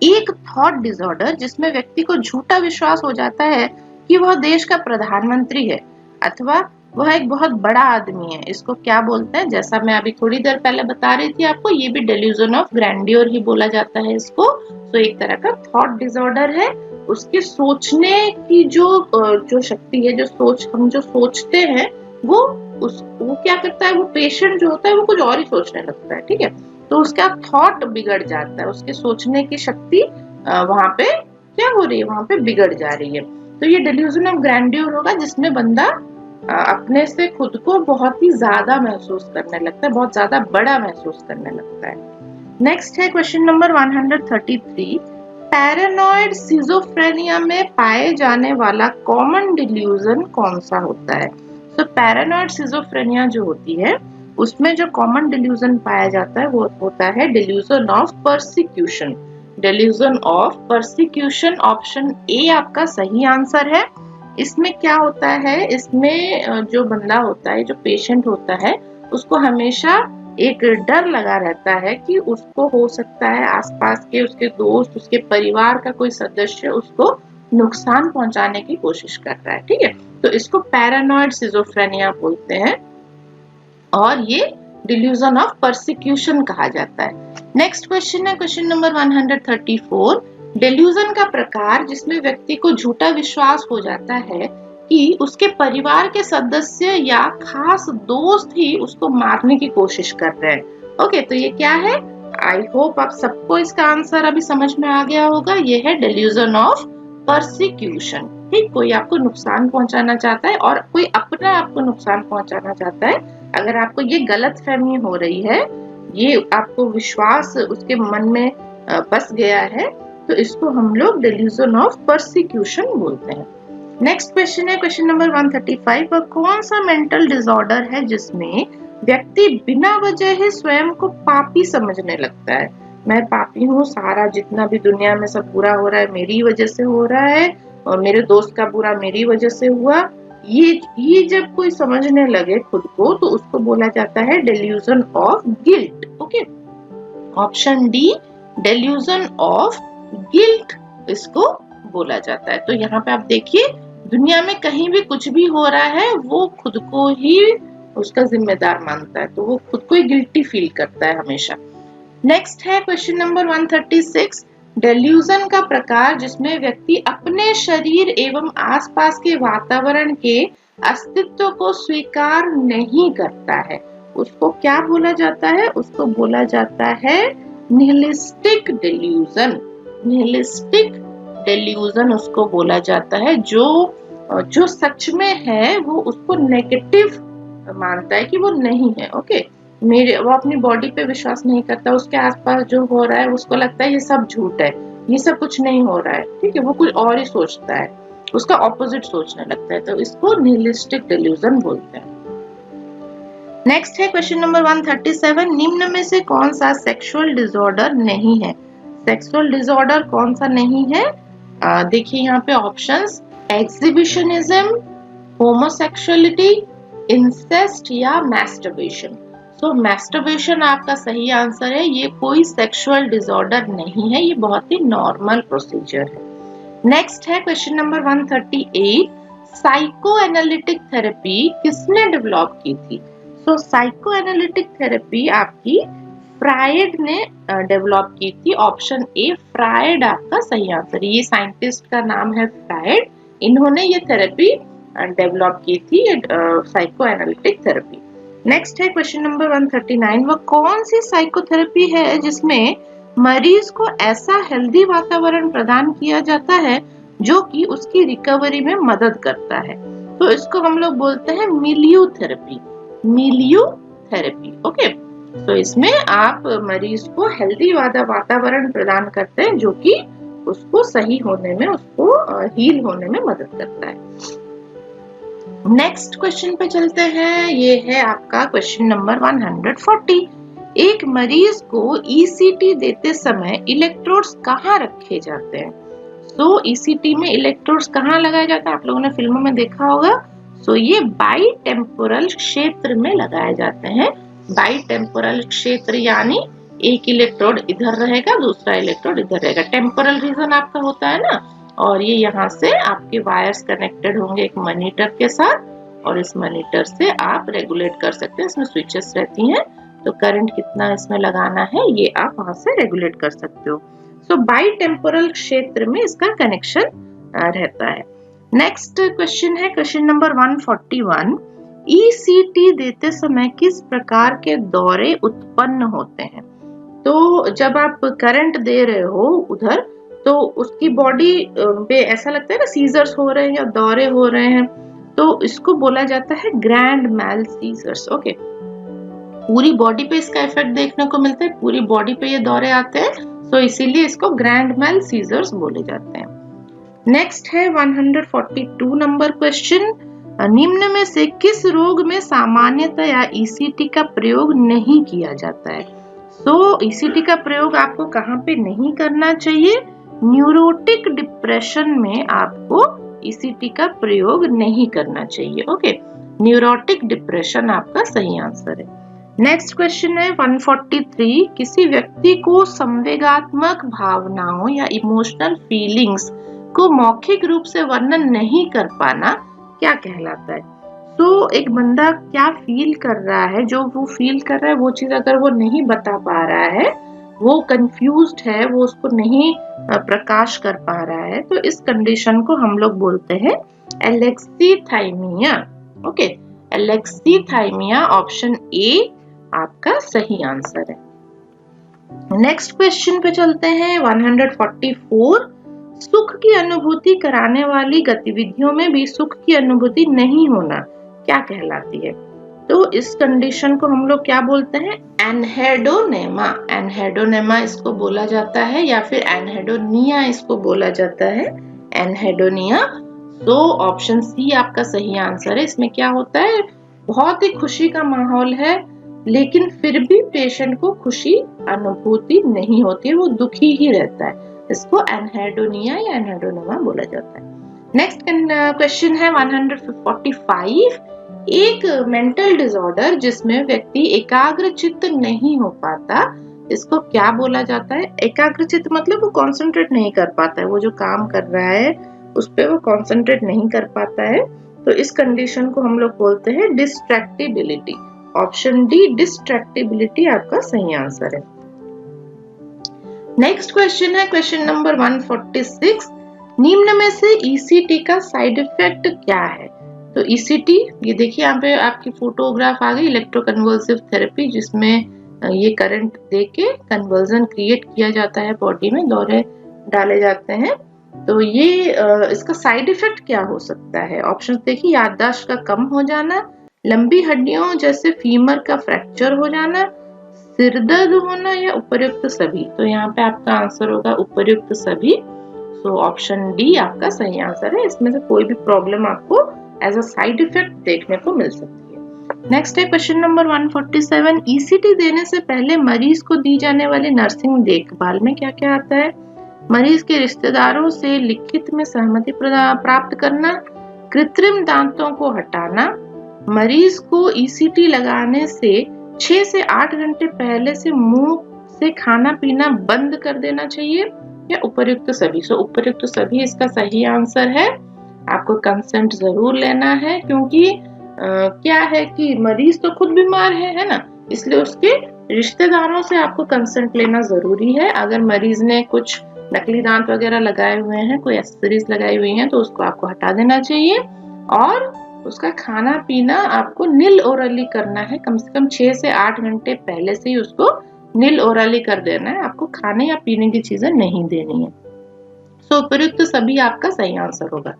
एक थॉट डिसऑर्डर जिसमें व्यक्ति को झूठा विश्वास हो जाता है कि वह देश का प्रधानमंत्री है अथवा वह एक बहुत बड़ा आदमी है, इसको क्या बोलते हैं? जैसा मैं अभी थोड़ी देर पहले बता रही थी आपको, ये भी डेल्यूजन ऑफ ग्रैंडियोर ही बोला जाता है इसको। तो एक तरह का थॉट डिसऑर्डर है। उसके सोचने की जो शक्ति है, हम जो सोचते हैं वो क्या करता है, वो पेशेंट जो होता है वो कुछ और ही सोचने लगता है, ठीक है, तो उसका थॉट बिगड़ जाता है, उसके सोचने की शक्ति वहां पे क्या हो रही है, वहां पे बिगड़ जा रही है। तो ये डेल्यूजन ऑफ ग्रैंडियोर होगा जिसमें बंदा अपने से खुद को बहुत ही ज्यादा महसूस करने लगता है, बहुत ज्यादा बड़ा महसूस करने लगता है। नेक्स्ट है क्वेश्चन नंबर 133। पैरानॉइड सिजोफ्रेनिया में पाए जाने वाला कॉमन डिल्यूजन कौन सा होता है? तो पैरानॉइड सिजोफ्रेनिया जो होती है उसमें जो कॉमन डिल्यूजन पाया जाता है वो होता है delusion of persecution. Delusion of persecution option A आपका सही आंसर है। इसमें क्या होता है, इसमें जो बंदा होता है, जो पेशेंट होता है, उसको हमेशा एक डर लगा रहता है कि उसको हो सकता है आसपास के उसके दोस्त, उसके परिवार का कोई सदस्य उसको नुकसान पहुंचाने की कोशिश कर रहा है, ठीक है, तो इसको पैरानॉइड सिजोफ्रेनिया बोलते हैं और ये डिल्यूजन ऑफ परसिक्यूशन कहा जाता है। नेक्स्ट क्वेश्चन है क्वेश्चन नंबर 134। डेल्यूजन का प्रकार जिसमें व्यक्ति को झूठा विश्वास हो जाता है कि उसके परिवार के सदस्य या खास दोस्त ही उसको मारने की कोशिश कर रहे हैं। ओके, तो ये क्या है? आई होप आप सबको इसका आंसर अभी समझ में आ गया होगा। ये है डेल्यूजन ऑफ परसिक्यूशन। ठीक, कोई आपको नुकसान पहुंचाना चाहता है और कोई अपना आपको नुकसान पहुंचाना चाहता है। अगर आपको ये गलतफहमी हो रही है, ये आपको विश्वास उसके मन में बस गया है, तो इसको हम लोग डेल्यूजन ऑफ परसिक्यूशन बोलते हैं। नेक्स्ट क्वेश्चन है क्वेश्चन नंबर 135। कौन सा मेंटल डिसऑर्डर है जिसमें व्यक्ति बिना वजह ही स्वयं को पापी समझने लगता है? मैं पापी हूँ, सारा जितना भी दुनिया में सब बुरा हो रहा है मेरी वजह से हो रहा है और मेरे दोस्त का बुरा मेरी वजह से हुआ, ये जब कोई समझने लगे खुद को, तो उसको बोला जाता है delusion of guilt. Okay, option D delusion of guilt इसको बोला जाता है। तो यहाँ पे आप देखिए, दुनिया में कहीं भी कुछ भी हो रहा है वो खुद को ही उसका जिम्मेदार मानता है, तो वो खुद को ही गिल्टी फील करता है हमेशा। नेक्स्ट है क्वेश्चन नंबर 136, डेल्यूजन का प्रकार जिसमें व्यक्ति अपने शरीर एवं आसपास के वातावरण के अस्तित्व को स्वीकार नहीं करता है, उसको क्या बोला जाता है? उसको बोला जाता है निहिलिस्टिक डेल्यूजन। निहिलिस्टिक डेल्यूजन उसको बोला जाता है, जो सच में है वो उसको नेगेटिव मानता है कि वो नहीं है। ओके, वो अपनी बॉडी पे विश्वास नहीं करता, उसके आसपास जो हो रहा है उसको लगता है ये सब झूठ है, ये सब कुछ नहीं हो रहा है, ठीक है, वो कुछ और ही सोचता है, उसका ऑपोजिट सोचने लगता है, तो इसको निहिलिस्टिक डेल्यूजन बोलते हैं। नेक्स्ट है क्वेश्चन नंबर 137, निम्न में से कौन सा सेक्सुअल डिसऑर्डर नहीं है? सेक्सुअल डिसऑर्डर कौन सा नहीं है? देखिए यहाँ पे ऑप्शंस, एक्सिबिशनिज्म, होमोसेक्सुअलिटी, इंसेस्ट या मैस्टरबेशन। तो मैस्टरबेशन आपका सही आंसर है, ये कोई सेक्सुअल डिसऑर्डर नहीं है, ये बहुत ही नॉर्मल प्रोसीजर है। नेक्स्ट है question number 138, psycho analytic therapy किसने डेवलप की थी? सो साइको एनालिटिक थेरेपी आपकी फ्रायड ने डेवलप की थी। ऑप्शन ए फ्रायड आपका सही आंसर है, ये साइंटिस्ट का नाम है फ्रायड, इन्होंने ये थेरेपी डेवलप की थी, साइको एनालिटिक थेरेपी। नेक्स्ट है क्वेश्चन नंबर 139, वह कौन सी साइकोथेरेपी है जिसमें मरीज को ऐसा हेल्दी वातावरण प्रदान किया जाता है जो कि उसकी रिकवरी में मदद करता है? तो इसको हम लोग बोलते हैं milieu therapy. Milieu therapy, okay. तो इसमें आप मरीज को हेल्दी वातावरण प्रदान करते हैं जो कि उसको सही होने में, उसको हील होने में मदद करता है। नेक्स्ट क्वेश्चन पे चलते हैं, ये है आपका क्वेश्चन नंबर 140, एक मरीज को ईसीटी देते समय इलेक्ट्रोड्स कहाँ रखे जाते हैं? तो ईसीटी में इलेक्ट्रोड्स कहाँ लगाया जाता है? आप लोगों ने फिल्मों में देखा होगा। सो ये बाइटेम्पोरल क्षेत्र में लगाए जाते हैं। बाइटेम्पोरल क्षेत्र यानी एक इलेक्ट्रोड इधर रहेगा, दूसरा इलेक्ट्रोड इधर रहेगा। टेम्पोरल रीजन आपका होता है ना, और ये यहाँ से आपके वायर्स कनेक्टेड होंगे एक मॉनिटर के साथ, और इस मॉनिटर से आप रेगुलेट कर सकते हैं। इसमें स्विचेस रहती हैं, तो करंट कितना इसमें लगाना है ये आप वहां से रेगुलेट कर सकते हो। सो बाइटेम्पोरल क्षेत्र में इसका कनेक्शन रहता है। नेक्स्ट क्वेश्चन है क्वेश्चन नंबर 141, ईसीटी देते समय किस प्रकार के दौरे उत्पन्न होते हैं? तो जब आप करंट दे रहे हो उधर, तो उसकी बॉडी पे ऐसा लगता है ना सीजर्स हो रहे हैं या दौरे हो रहे हैं, तो इसको बोला जाता है ग्रैंड मैल सीजर्स। ओके, पूरी बॉडी पे इसका इफेक्ट देखने को मिलता है, पूरी बॉडी पे ये दौरे आते हैं, तो इसीलिए इसको ग्रैंड मैल सीजर्स बोले जाते हैं। नेक्स्ट है 142 नंबर क्वेश्चन, निम्न में से किस रोग में सामान्यतया ईसीटी का प्रयोग नहीं किया जाता है? तो ईसीटी का प्रयोग आपको कहाँ पे नहीं करना चाहिए? न्यूरोटिक डिप्रेशन में आपको ईसीटी का प्रयोग नहीं करना चाहिए। ओके, न्यूरोटिक डिप्रेशन आपका सही आंसर है। नेक्स्ट क्वेश्चन है 143, किसी व्यक्ति को संवेगात्मक भावनाओं या इमोशनल फीलिंग्स को मौखिक रूप से वर्णन नहीं कर पाना क्या कहलाता है? तो एक बंदा क्या फील कर रहा है, जो वो फील कर रहा है वो चीज अगर वो नहीं बता पा रहा है, वो कंफ्यूज्ड है, वो उसको नहीं प्रकाश कर पा रहा है, तो इस कंडीशन को हम लोग बोलते हैं एलेक्सीथाइमिया। ओके, एलेक्सीथाइमिया ऑप्शन ए आपका सही आंसर है। नेक्स्ट क्वेश्चन पे चलते हैं 144, सुख की अनुभूति कराने वाली गतिविधियों में भी सुख की अनुभूति नहीं होना क्या कहलाती है? तो इस कंडीशन को हम लोग क्या बोलते हैं? एनहेडोनेमा। एनहेडोनेमा इसको बोला जाता है, या फिर एनहेडोनिया इसको बोला जाता है, एनहेडोनिया। तो ऑप्शन सी आपका सही आंसर है। इसमें क्या होता है, बहुत ही खुशी का माहौल है, लेकिन फिर भी पेशेंट को खुशी अनुभूति नहीं होती, वो दुखी ही रहता है, इसको एनहेडोनिया या एनहेडोनेमा बोला जाता है। नेक्स्ट क्वेश्चन है 145, एक मेंटल डिसऑर्डर जिसमें व्यक्ति एकाग्रचित्त नहीं हो पाता, इसको क्या बोला जाता है? एकाग्रचित्त मतलब वो कंसंट्रेट नहीं कर पाता है, वो जो काम कर रहा है उस पे वो कंसंट्रेट नहीं कर पाता है, तो इस कंडीशन को हम लोग बोलते हैं डिस्ट्रैक्टिबिलिटी। ऑप्शन डी डिस्ट्रैक्टिबिलिटी आपका सही आंसर है। नेक्स्ट क्वेश्चन है क्वेश्चन नंबर 146। निम्न में से ईसीटी का साइड इफेक्ट क्या है? तो ईसीटी, ये देखिए यहाँ पे आपकी फोटोग्राफ आ गई, इलेक्ट्रोकन्वल्सिव थेरेपी, जिसमें ये करंट देके कन्वर्जन क्रिएट किया जाता है, बॉडी में दौरे डाले जाते हैं। तो ये इसका साइड इफेक्ट क्या हो सकता है? ऑप्शन देखिए, याददाश्त का कम हो जाना, लंबी हड्डियों जैसे फीमर का फ्रैक्चर हो जाना, सिर दर्द होना, या उपयुक्त सभी। तो यहाँ पे आपका आंसर होगा उपयुक्त सभी। सो ऑप्शन डी आपका सही आंसर है। इसमें से कोई भी प्रॉब्लम आपको एज अ साइड इफेक्ट देखने को मिल सकती है। नेक्स्ट है क्वेश्चन नंबर 147। ईसीटी देने से पहले मरीज को दी जाने वाली नर्सिंग देखभाल में क्या क्या आता है? मरीज के रिश्तेदारों से लिखित में सहमति प्राप्त करना, कृत्रिम दांतों को हटाना, मरीज को ईसीटी लगाने से 6 से 8 घंटे पहले से मुंह से खाना पीना बंद कर देना चाहिए, या उपयुक्त सभी। सो उपयुक्त सभी इसका सही आंसर है। आपको कंसेंट जरूर लेना है, क्योंकि क्या है कि मरीज तो खुद बीमार है ना, इसलिए उसके रिश्तेदारों से आपको कंसेंट लेना जरूरी है। अगर मरीज ने कुछ नकली दांत वगैरह लगाए हुए हैं, कोई एक्सेसरीज लगाई हुई हैं, तो उसको आपको हटा देना चाहिए। और उसका खाना पीना आपको नील ओरली करना है, कम से कम 6 से 8 घंटे पहले से ही उसको नील ओरली कर देना है। आपको खाने या पीने की चीजें नहीं देनी है। सो उपयुक्त सभी आपका सही आंसर होगा।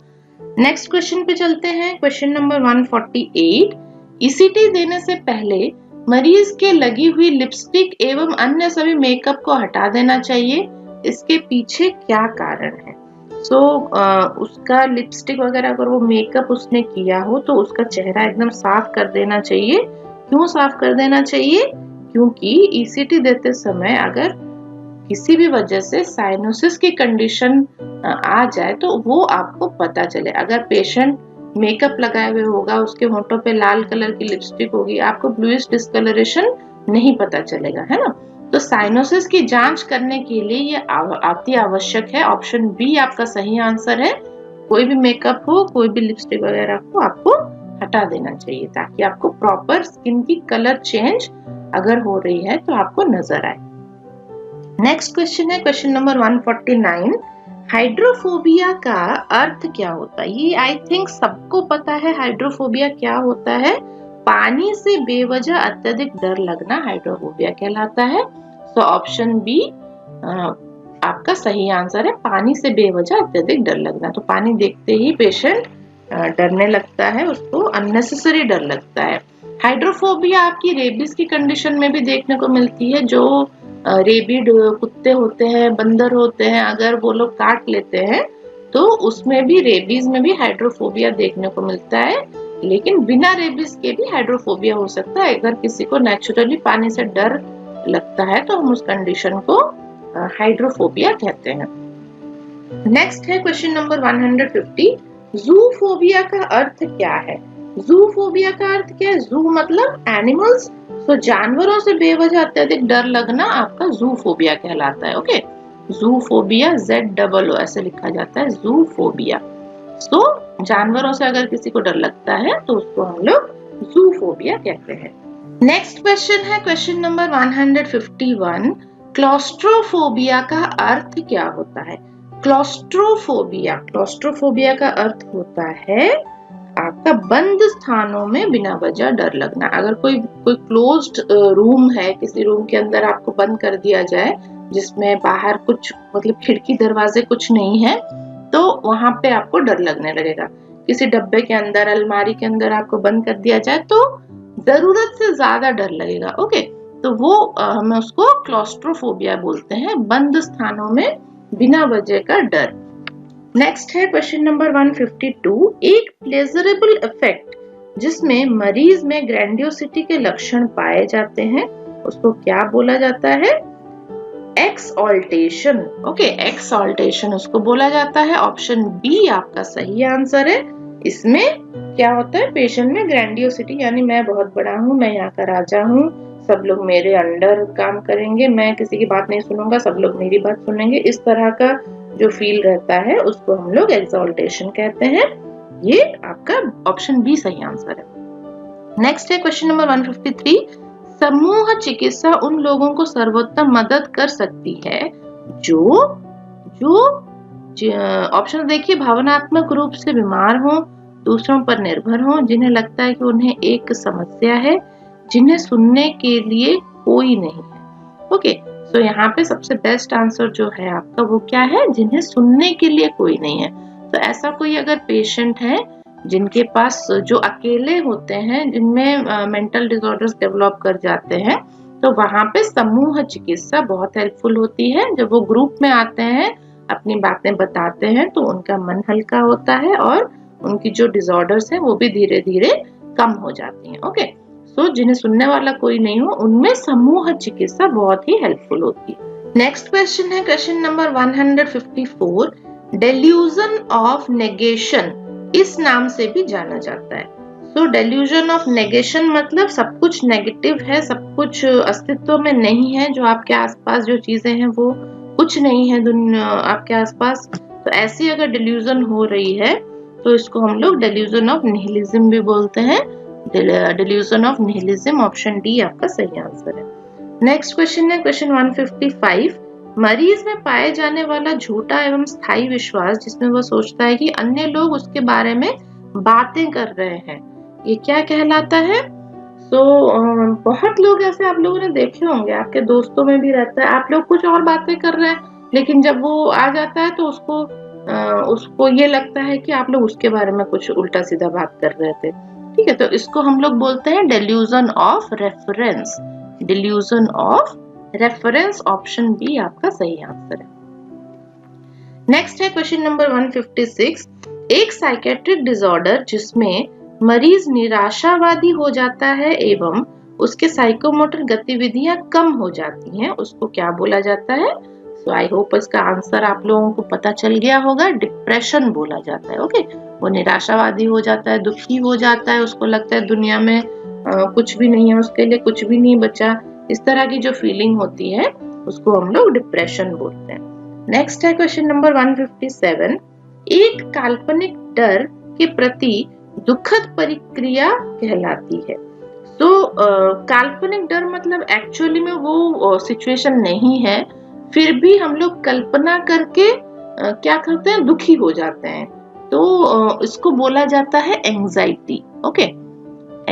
नेक्स्ट क्वेश्चन पे चलते हैं। Question number 148। ईसीटी देने से पहले मरीज के लगी हुई लिपस्टिक एवं अन्य सभी मेकअप को हटा देना चाहिए। इसके पीछे क्या कारण है? उसका लिपस्टिक वगैरह अगर वो मेकअप उसने किया हो तो उसका चेहरा एकदम साफ कर देना चाहिए। क्यों साफ कर देना चाहिए? क्योंकि ईसीटी देते समय अगर किसी भी वजह से साइनोसिस की कंडीशन आ जाए तो वो आपको पता चले। अगर पेशेंट मेकअप लगाए हुए होगा, उसके होंठों पे लाल कलर की लिपस्टिक होगी, आपको ब्लूइश डिस्कलरेशन नहीं पता चलेगा, है ना। तो साइनोसिस की जांच करने के लिए ये अति आवश्यक है। ऑप्शन बी आपका सही आंसर है। कोई भी मेकअप हो, कोई भी लिपस्टिक वगैरह को आपको हटा देना चाहिए, ताकि आपको प्रॉपर स्किन की कलर चेंज अगर हो रही है तो आपको नजर आए। नेक्स्ट क्वेश्चन है क्वेश्चन नंबर 149। हाइड्रोफोबिया का अर्थ क्या होता है? ये आई थिंक सबको पता है। हाइड्रोफोबिया क्या होता है? पानी से बेवजह अत्यधिक डर लगना हाइड्रोफोबिया कहलाता है। सो ऑप्शन बी आपका सही आंसर है। पानी से बेवजह अत्यधिक डर लगना, तो पानी देखते ही पेशेंट डरने लगता है, उसको अननेसेसरी डर लगता है। हाइड्रोफोबिया आपकी रेबीज की कंडीशन में भी देखने को मिलती है। जो रेबिड कुत्ते होते हैं, बंदर होते हैं, अगर वो लोग काट लेते हैं तो उसमें भी, रेबीज में भी हाइड्रोफोबिया देखने को मिलता है। लेकिन बिना रेबीज के भी हाइड्रोफोबिया हो सकता है। अगर किसी को नेचुरली पानी से डर लगता है तो हम उस कंडीशन को हाइड्रोफोबिया कहते हैं। नेक्स्ट है क्वेश्चन नंबर 150। जूफोबिया का अर्थ क्या है? जूफोबिया का अर्थ क्या है? जू मतलब एनिमल्स, तो जानवरों से बेवजह अत्यधिक डर लगना आपका जूफोबिया कहलाता है। ओके, जूफोबिया ZOO ऐसे लिखा जाता है, जूफोबिया। तो जानवरों से अगर किसी को डर लगता है तो उसको हम लोग जूफोबिया कहते हैं। नेक्स्ट क्वेश्चन है क्वेश्चन नंबर 151। क्लॉस्ट्रोफोबिया का अर्थ क्या होता है? क्लॉस्ट्रोफोबिया का अर्थ होता है आपका बंद स्थानों में बिना वजह डर लगना। अगर कोई क्लोज्ड रूम है, किसी रूम के अंदर आपको बंद कर दिया जाए, जिसमें बाहर कुछ मतलब खिड़की दरवाजे कुछ नहीं है, तो वहां पे आपको डर लगने लगेगा। किसी डब्बे के अंदर, अलमारी के अंदर आपको बंद कर दिया जाए तो जरूरत से ज्यादा डर लगेगा। ओके, तो वो हम उसको क्लॉस्ट्रोफोबिया बोलते हैं, बंद स्थानों में बिना वजह का डर। नेक्स्ट है क्वेश्चन नंबर 152। एक प्लेजरेबल इफेक्ट जिसमें मरीज में ग्रैंडियोसिटी के लक्षण पाए जाते हैं, उसको क्या बोला जाता है? एक्सॉल्टेशन। ओके, एक्सॉल्टेशन उसको बोला जाता है। ऑप्शन बी आपका सही आंसर है। इसमें क्या होता है? पेशेंट में ग्रैंडियोसिटी, यानी मैं बहुत बड़ा हूँ, मैं यहाँ का राजा हूँ, सब लोग मेरे अंडर काम करेंगे, मैं किसी की बात नहीं सुनूंगा, सब लोग मेरी बात सुनेंगे, इस तरह का जो फील रहता है उसको हम लोग एक्सॉल्टेशन कहते हैं। ये आपका ऑप्शन बी सही आंसर है। नेक्स्ट है क्वेश्चन नंबर 153, समूह चिकित्सा उन लोगों को सर्वोत्तम मदद कर सकती है जो ऑप्शन देखिए, भावनात्मक रूप से बीमार हो, दूसरों पर निर्भर हो, जिन्हें लगता है कि उन्हें एक समस्या है, जिन्हें सुनने के लिए कोई नहीं है। ओके, तो यहाँ पे सबसे बेस्ट आंसर जो है आपका वो क्या है, जिन्हें सुनने के लिए कोई नहीं है। तो ऐसा कोई अगर पेशेंट है जिनके पास, जो अकेले होते हैं, जिनमें मेंटल डिसऑर्डर्स डेवलप कर जाते हैं, तो वहां पे समूह चिकित्सा बहुत हेल्पफुल होती है। जब वो ग्रुप में आते हैं, अपनी बातें बताते हैं, तो उनका मन हल्का होता है और उनकी जो डिसऑर्डर्स है वो भी धीरे धीरे कम हो जाती हैं। ओके, सो जिन्हें सुनने वाला कोई नहीं हो, उनमें समूह चिकित्सा बहुत ही हेल्पफुल होती है। नेक्स्ट क्वेश्चन है question number 154, delusion of negation इस नाम से भी जाना जाता है। सो डेल्यूजन ऑफ नेगेशन मतलब सब कुछ नेगेटिव है, सब कुछ अस्तित्व में नहीं है, जो आपके आसपास जो चीजें हैं वो कुछ नहीं है आपके आसपास। तो ऐसी अगर डेल्यूजन हो रही है तो इसको हम लोग डेल्यूजन ऑफ निहिलिज्म भी बोलते हैं। Delusion of nihilism, option D आपका सही आंसर है। नेक्स्ट क्वेश्चन है क्वेश्चन 155, मरीज में पाए जाने वाला झूठा एवं स्थायी विश्वास जिसमें वह सोचता है कि अन्य लोग उसके बारे में बातें कर रहे हैं, ये क्या कहलाता है? बहुत लोग ऐसे आप लोगों ने देखे होंगे, आपके दोस्तों में भी रहता है, आप लोग कुछ और बातें कर रहे हैं, लेकिन जब वो आ जाता है तो उसको ये लगता है कि आप लोग उसके बारे में कुछ उल्टा सीधा बात कर रहे थे। ठीक है, तो इसको हम लोग बोलते हैं delusion of reference. Delusion of reference, option B आपका सही आंसर है। नेक्स्ट है क्वेश्चन नंबर 156, एक साइकेट्रिक डिसऑर्डर जिसमें मरीज निराशावादी हो जाता है एवं उसके साइकोमोटर गतिविधियां कम हो जाती हैं, उसको क्या बोला जाता है? सो आई होप इसका आंसर आप लोगों को पता चल गया होगा, डिप्रेशन बोला जाता है। ओके, वो निराशावादी हो जाता है, दुखी हो जाता है, उसको लगता है दुनिया में कुछ भी नहीं है, उसके लिए कुछ भी नहीं बचा, इस तरह की जो फीलिंग होती है उसको हम लोग डिप्रेशन बोलते हैं। नेक्स्ट है क्वेश्चन नंबर 157, एक काल्पनिक डर के प्रति दुखद प्रतिक्रिया कहलाती है। तो काल्पनिक डर मतलब एक्चुअली में वो सिचुएशन नहीं है, फिर भी हम लोग कल्पना करके क्या करते हैं, दुखी हो जाते हैं, तो इसको बोला जाता है एंजाइटी। ओके,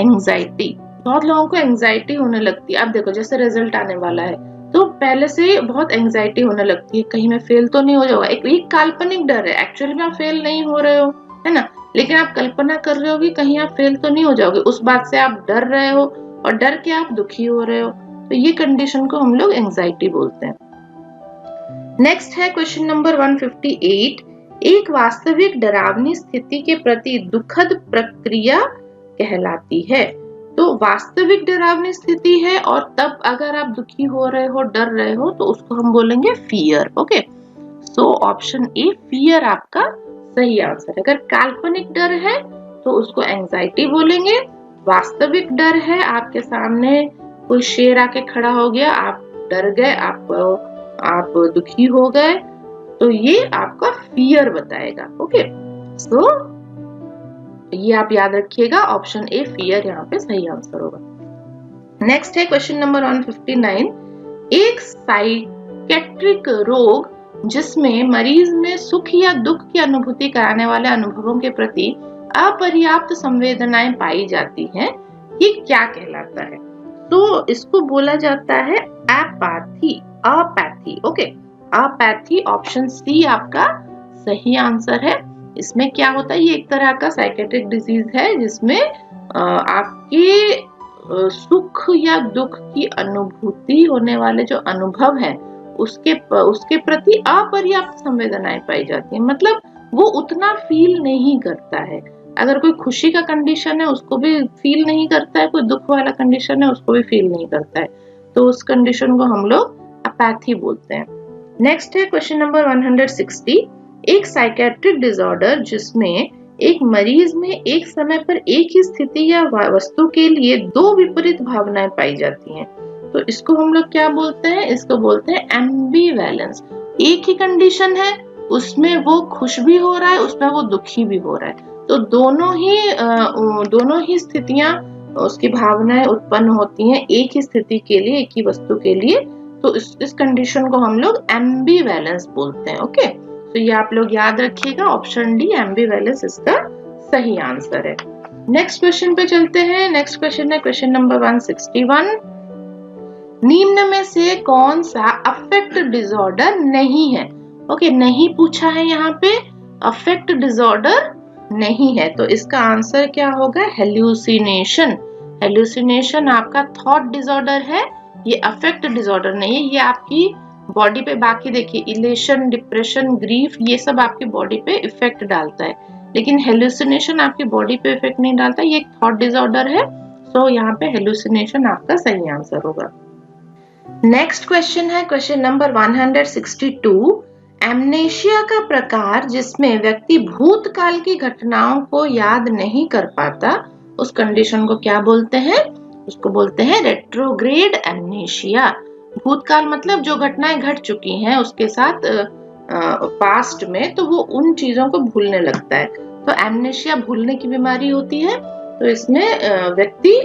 एंजाइटी, बहुत लोगों को एंजाइटी होने लगती है। अब देखो, जैसे रिजल्ट आने वाला है तो पहले से बहुत एंजाइटी होने लगती है, कहीं मैं फेल तो नहीं हो जाऊंगा। एक काल्पनिक डर है, एक्चुअली में आप फेल नहीं हो रहे हो, है ना, लेकिन आप कल्पना कर रहे हो कि कहीं आप फेल तो नहीं हो जाओगे, उस बात से आप डर रहे हो और डर के आप दुखी हो रहे हो, तो ये कंडीशन को हम लोग एंजाइटी बोलते हैं। नेक्स्ट है क्वेश्चन नंबर 158, एक वास्तविक डरावनी स्थिति के प्रति दुखद प्रक्रिया कहलाती है। तो वास्तविक डरावनी स्थिति है और तब अगर आप दुखी हो रहे हो, डर रहे हो, तो उसको हम बोलेंगे fear. Okay, so option A fear आपका सही आंसर है। अगर काल्पनिक डर है तो उसको एंजाइटी बोलेंगे, वास्तविक डर है, आपके सामने कोई शेर आके खड़ा हो गया, आप डर गए, आप दुखी हो गए, तो ये आपका फियर बताएगा। ओके, सो ये आप याद रखिएगा, ऑप्शन ए फियर यहाँ पे सही आंसर होगा। नेक्स्ट है क्वेश्चन नंबर 159, एक साइकेट्रिक रोग जिसमें मरीज में सुख या दुख की अनुभूति कराने वाले अनुभवों के प्रति अपर्याप्त संवेदनाएं पाई जाती हैं, ये क्या कहलाता है? तो इसको बोला जाता है apathy, apathy. Okay, apathy, option C आपका सही आंसर है। इसमें क्या होता है, ये एक तरह का साइकेट्रिक डिजीज है जिसमें आपके सुख या दुख की अनुभूति होने वाले जो अनुभव है उसके प्रति अपर्याप्त संवेदनाएं पाई जाती है, मतलब वो उतना फील नहीं करता है। अगर कोई खुशी का कंडीशन है उसको भी फील नहीं करता है, कोई दुख वाला कंडीशन है उसको भी फील नहीं करता है, तो उस कंडीशन को हम लोग अपैथी बोलते हैं। नेक्स्ट है क्वेश्चन नंबर 160, एक साइकेट्रिक डिसऑर्डर जिसमें एक मरीज में एक समय पर एक ही स्थिति या वस्तु के लिए दो विपरीत भावनाएं पाई जाती हैं, तो इसको हम लोग क्या बोलते हैं? इसको बोलते हैं एम्बिवैलेंस। एक ही कंडीशन है, उसमें वो खुश भी हो रहा है, उसमें वो दुखी भी हो रहा है, तो दोनों ही स्थितियां, उसकी भावनाएं उत्पन्न होती हैं एक ही स्थिति के लिए, एक ही वस्तु के लिए। तो इस कंडीशन को हम लोग एम्बिवैलेंस बोलते हैं। ओके, तो ये आप लोग याद रखिएगा, ऑप्शन डी एम्बिवैलेंस इसका सही आंसर है। नेक्स्ट क्वेश्चन पे चलते हैं। नेक्स्ट क्वेश्चन है क्वेश्चन नंबर 161। निम्न में से कौन सा अफेक्ट डिसऑर्डर नहीं है? ओके, नहीं पूछा है यहाँ पे, अफेक्ट डिसऑर्डर नहीं है, तो इसका आंसर क्या होगा? हेल्यूसिनेशन। हेल्यूसिनेशन आपका थॉट डिसऑर्डर है, ये अफेक्ट डिसऑर्डर नहीं है। ये आपकी बॉडी पे, बाकी देखिए इलेशन, डिप्रेशन, ग्रीफ, ये सब आपकी बॉडी पे इफेक्ट डालता है, लेकिन हेल्यूसिनेशन आपकी बॉडी पे इफेक्ट नहीं डालता, ये एक थॉट डिसऑर्डर है। सो यहाँ पे हेल्यूसिनेशन आपका सही आंसर होगा। नेक्स्ट क्वेश्चन है क्वेश्चन नंबर 162। एमनेशिया का प्रकार जिसमें व्यक्ति भूतकाल की घटनाओं को याद नहीं कर पाता, उस कंडीशन को क्या बोलते हैं? उसको बोलते हैं रेट्रोग्रेड एमनेशिया। भूतकाल मतलब जो घटनाएं घट चुकी हैं उसके साथ पास्ट में, तो वो उन चीजों को भूलने लगता है। तो एमनेशिया भूलने की बीमारी होती है, तो इसमें व्यक्ति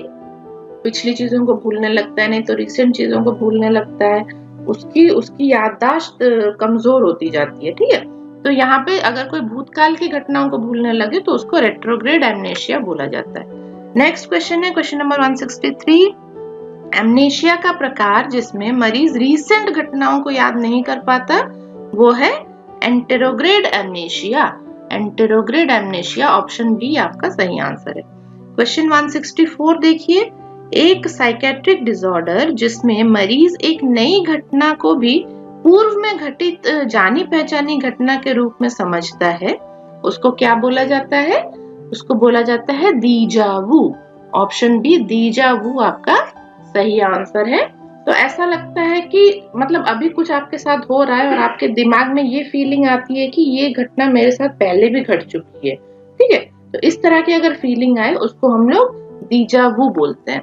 पिछली चीजों को भूलने लगता है, नहीं तो रिसेंट चीजों को भूलने लगता है, उसकी याददाश्त कमजोर होती जाती है। ठीक है, तो यहाँ पे अगर कोई भूतकाल की घटनाओं को भूलने लगे तो उसको रेट्रोग्रेड एमनेशिया बोला जाता है। नेक्स्ट क्वेश्चन है क्वेश्चन नंबर 163। एमनेशिया का प्रकार जिसमें मरीज रीसेंट घटनाओं को याद नहीं कर पाता, वो है anterograde amnesia. Anterograde amnesia, option B आपका सही आंसर है। क्वेश्चन 164 देखिए। एक साइकेट्रिक डिसऑर्डर जिसमें मरीज एक नई घटना को भी पूर्व में घटित जानी पहचानी घटना के रूप में समझता है, उसको क्या बोला जाता है? उसको बोला जाता है दीजा वू। ऑप्शन बी दीजा वू आपका सही आंसर है। तो ऐसा लगता है कि मतलब अभी कुछ आपके साथ हो रहा है और आपके दिमाग में ये फीलिंग आती है कि ये घटना मेरे साथ पहले भी घट चुकी है। ठीक है, तो इस तरह की अगर फीलिंग आए उसको हम लोग दीजा वू बोलते हैं।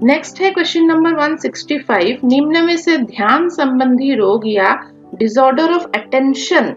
नेक्स्ट है क्वेश्चन नंबर 165। निम्न में से ध्यान संबंधी रोग या डिसऑर्डर ऑफ अटेंशन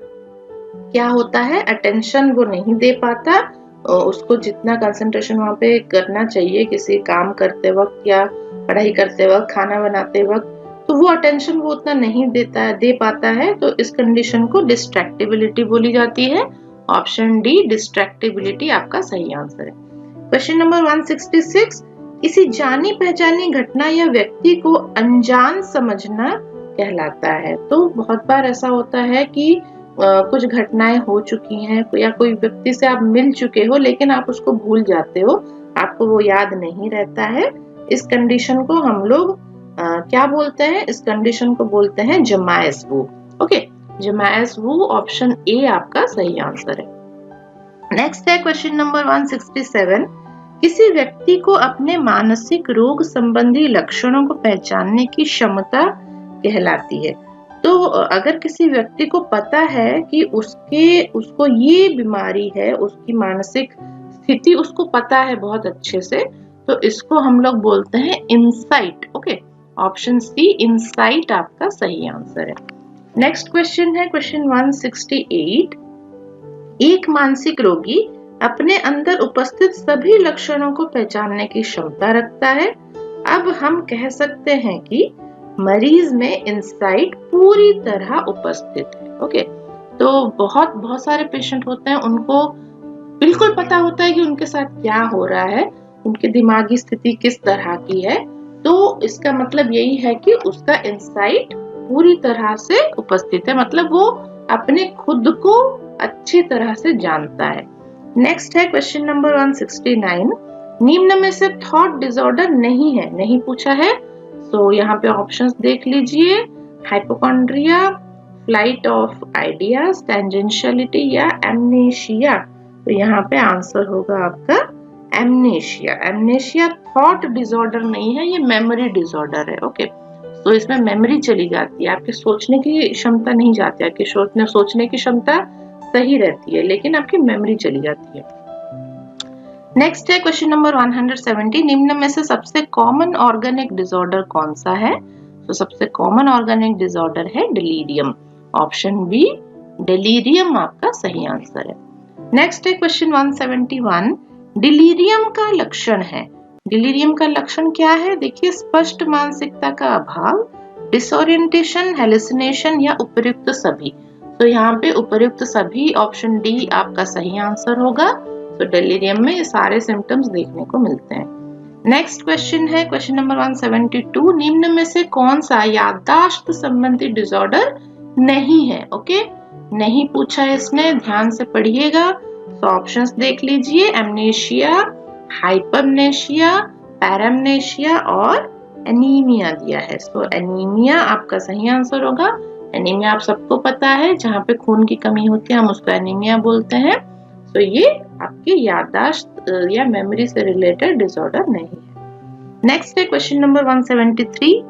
क्या होता है? अटेंशन वो नहीं दे पाता, उसको जितना कंसंट्रेशन वहां पे करना चाहिए किसी काम करते वक्त या पढ़ाई करते वक्त, खाना बनाते वक्त, तो वो अटेंशन वो उतना नहीं दे पाता है, तो इस कंडीशन को डिस्ट्रैक्टिबिलिटी बोली जाती है। ऑप्शन डी डिस्ट्रैक्टिबिलिटी आपका सही आंसर है। Question number 166। किसी जानी पहचानी घटना या व्यक्ति को अनजान समझना कहलाता है। तो बहुत बार ऐसा होता है कि कुछ घटनाएं हो चुकी हैं या कोई व्यक्ति से आप मिल चुके हो लेकिन आप उसको भूल जाते हो, आपको वो याद नहीं रहता है। इस कंडीशन को हम लोग क्या बोलते हैं? इस कंडीशन को बोलते हैं जमायस वू। ओके, जमायस वू, ऑप्शन ए आपका सही आंसर है। नेक्स्ट है क्वेश्चन नंबर 167। किसी व्यक्ति को अपने मानसिक रोग संबंधी लक्षणों को पहचानने की क्षमता कहलाती है। तो अगर किसी व्यक्ति को पता है कि उसको ये बीमारी है, उसकी मानसिक स्थिति उसको पता है बहुत अच्छे से, तो इसको हम लोग बोलते हैं insight. Okay, option C insight आपका सही आंसर है। नेक्स्ट क्वेश्चन है क्वेश्चन 168। एक मानसिक रोगी अपने अंदर उपस्थित सभी लक्षणों को पहचानने की क्षमता रखता है। अब हम कह सकते हैं कि मरीज में इंसाइट पूरी तरह उपस्थित है। ओके, तो बहुत सारे पेशेंट होते हैं, उनको बिल्कुल पता होता है कि उनके साथ क्या हो रहा है, उनकी दिमागी स्थिति किस तरह की है, तो इसका मतलब यही है कि उसका इंसाइट पूरी तरह से उपस्थित है, मतलब वो अपने खुद को अच्छी तरह से जानता है। नेक्स्ट है क्वेश्चन नंबर 169। निम्न में से थॉट डिसऑर्डर नहीं है, नहीं पूछा है, तो यहाँ पे ऑप्शंस देख लीजिए। हाइपोकॉन्ड्रिया, फ्लाइट ऑफ आइडियाज, टेंजेंशियलिटी या एमनेशिया। तो यहाँ पे आंसर होगा आपका एमनेशिया। एमनेशिया थॉट डिसऑर्डर नहीं है, ये मेमोरी डिसऑर्डर है। ओके, तो इसमें मेमोरी चली जाती है, आपके सोचने की क्षमता नहीं जाती है, आपकी सोचने की क्षमता सही रहती है लेकिन आपकी मेमोरी चली जाती है। नेक्स्ट है क्वेश्चन नंबर 170। निम्न में से सबसे कॉमन ऑर्गेनिक डिसऑर्डर कौन सा है? तो सबसे कॉमन ऑर्गेनिक डिसऑर्डर है डिलीरियम। ऑप्शन बी डिलीरियम आपका सही आंसर है। नेक्स्ट है क्वेश्चन 171, डिलीरियम का लक्षण है। डिलीरियम का लक्षण क्या है? देखिए, स्पष्ट मानसिकता का अभाव, डिसोरिएंटेशन, हेलुसिनेशन या उपर्युक्त सभी। तो यहाँ पे उपर्युक्त सभी, ऑप्शन डी आपका सही आंसर होगा। तो डिलीरियम में सारे सिम्टम्स देखने को मिलते हैं। नेक्स्ट क्वेश्चन है क्वेश्चन नंबर 172, निम्न में से कौन सा याददाश्त संबंधी डिसऑर्डर नहीं है? ओके, नहीं पूछा है इसने, ध्यान से पढ़िएगा। तो ऑप्शंस देख लीजिए, एमनेशिया, हाइपरमनेशिया, पैरामनेशिया और एनीमिया दिया है। तो एनीमिया आपका सही आंसर होगा। एनीमिया आप सबको पता है, जहाँ पे खून की कमी होती है हम उसको एनीमिया बोलते हैं। तो ये आपकी याददाश्त या मेमोरी से रिलेटेड डिसऑर्डर नहीं है। नेक्स्ट है क्वेश्चन नंबर 173,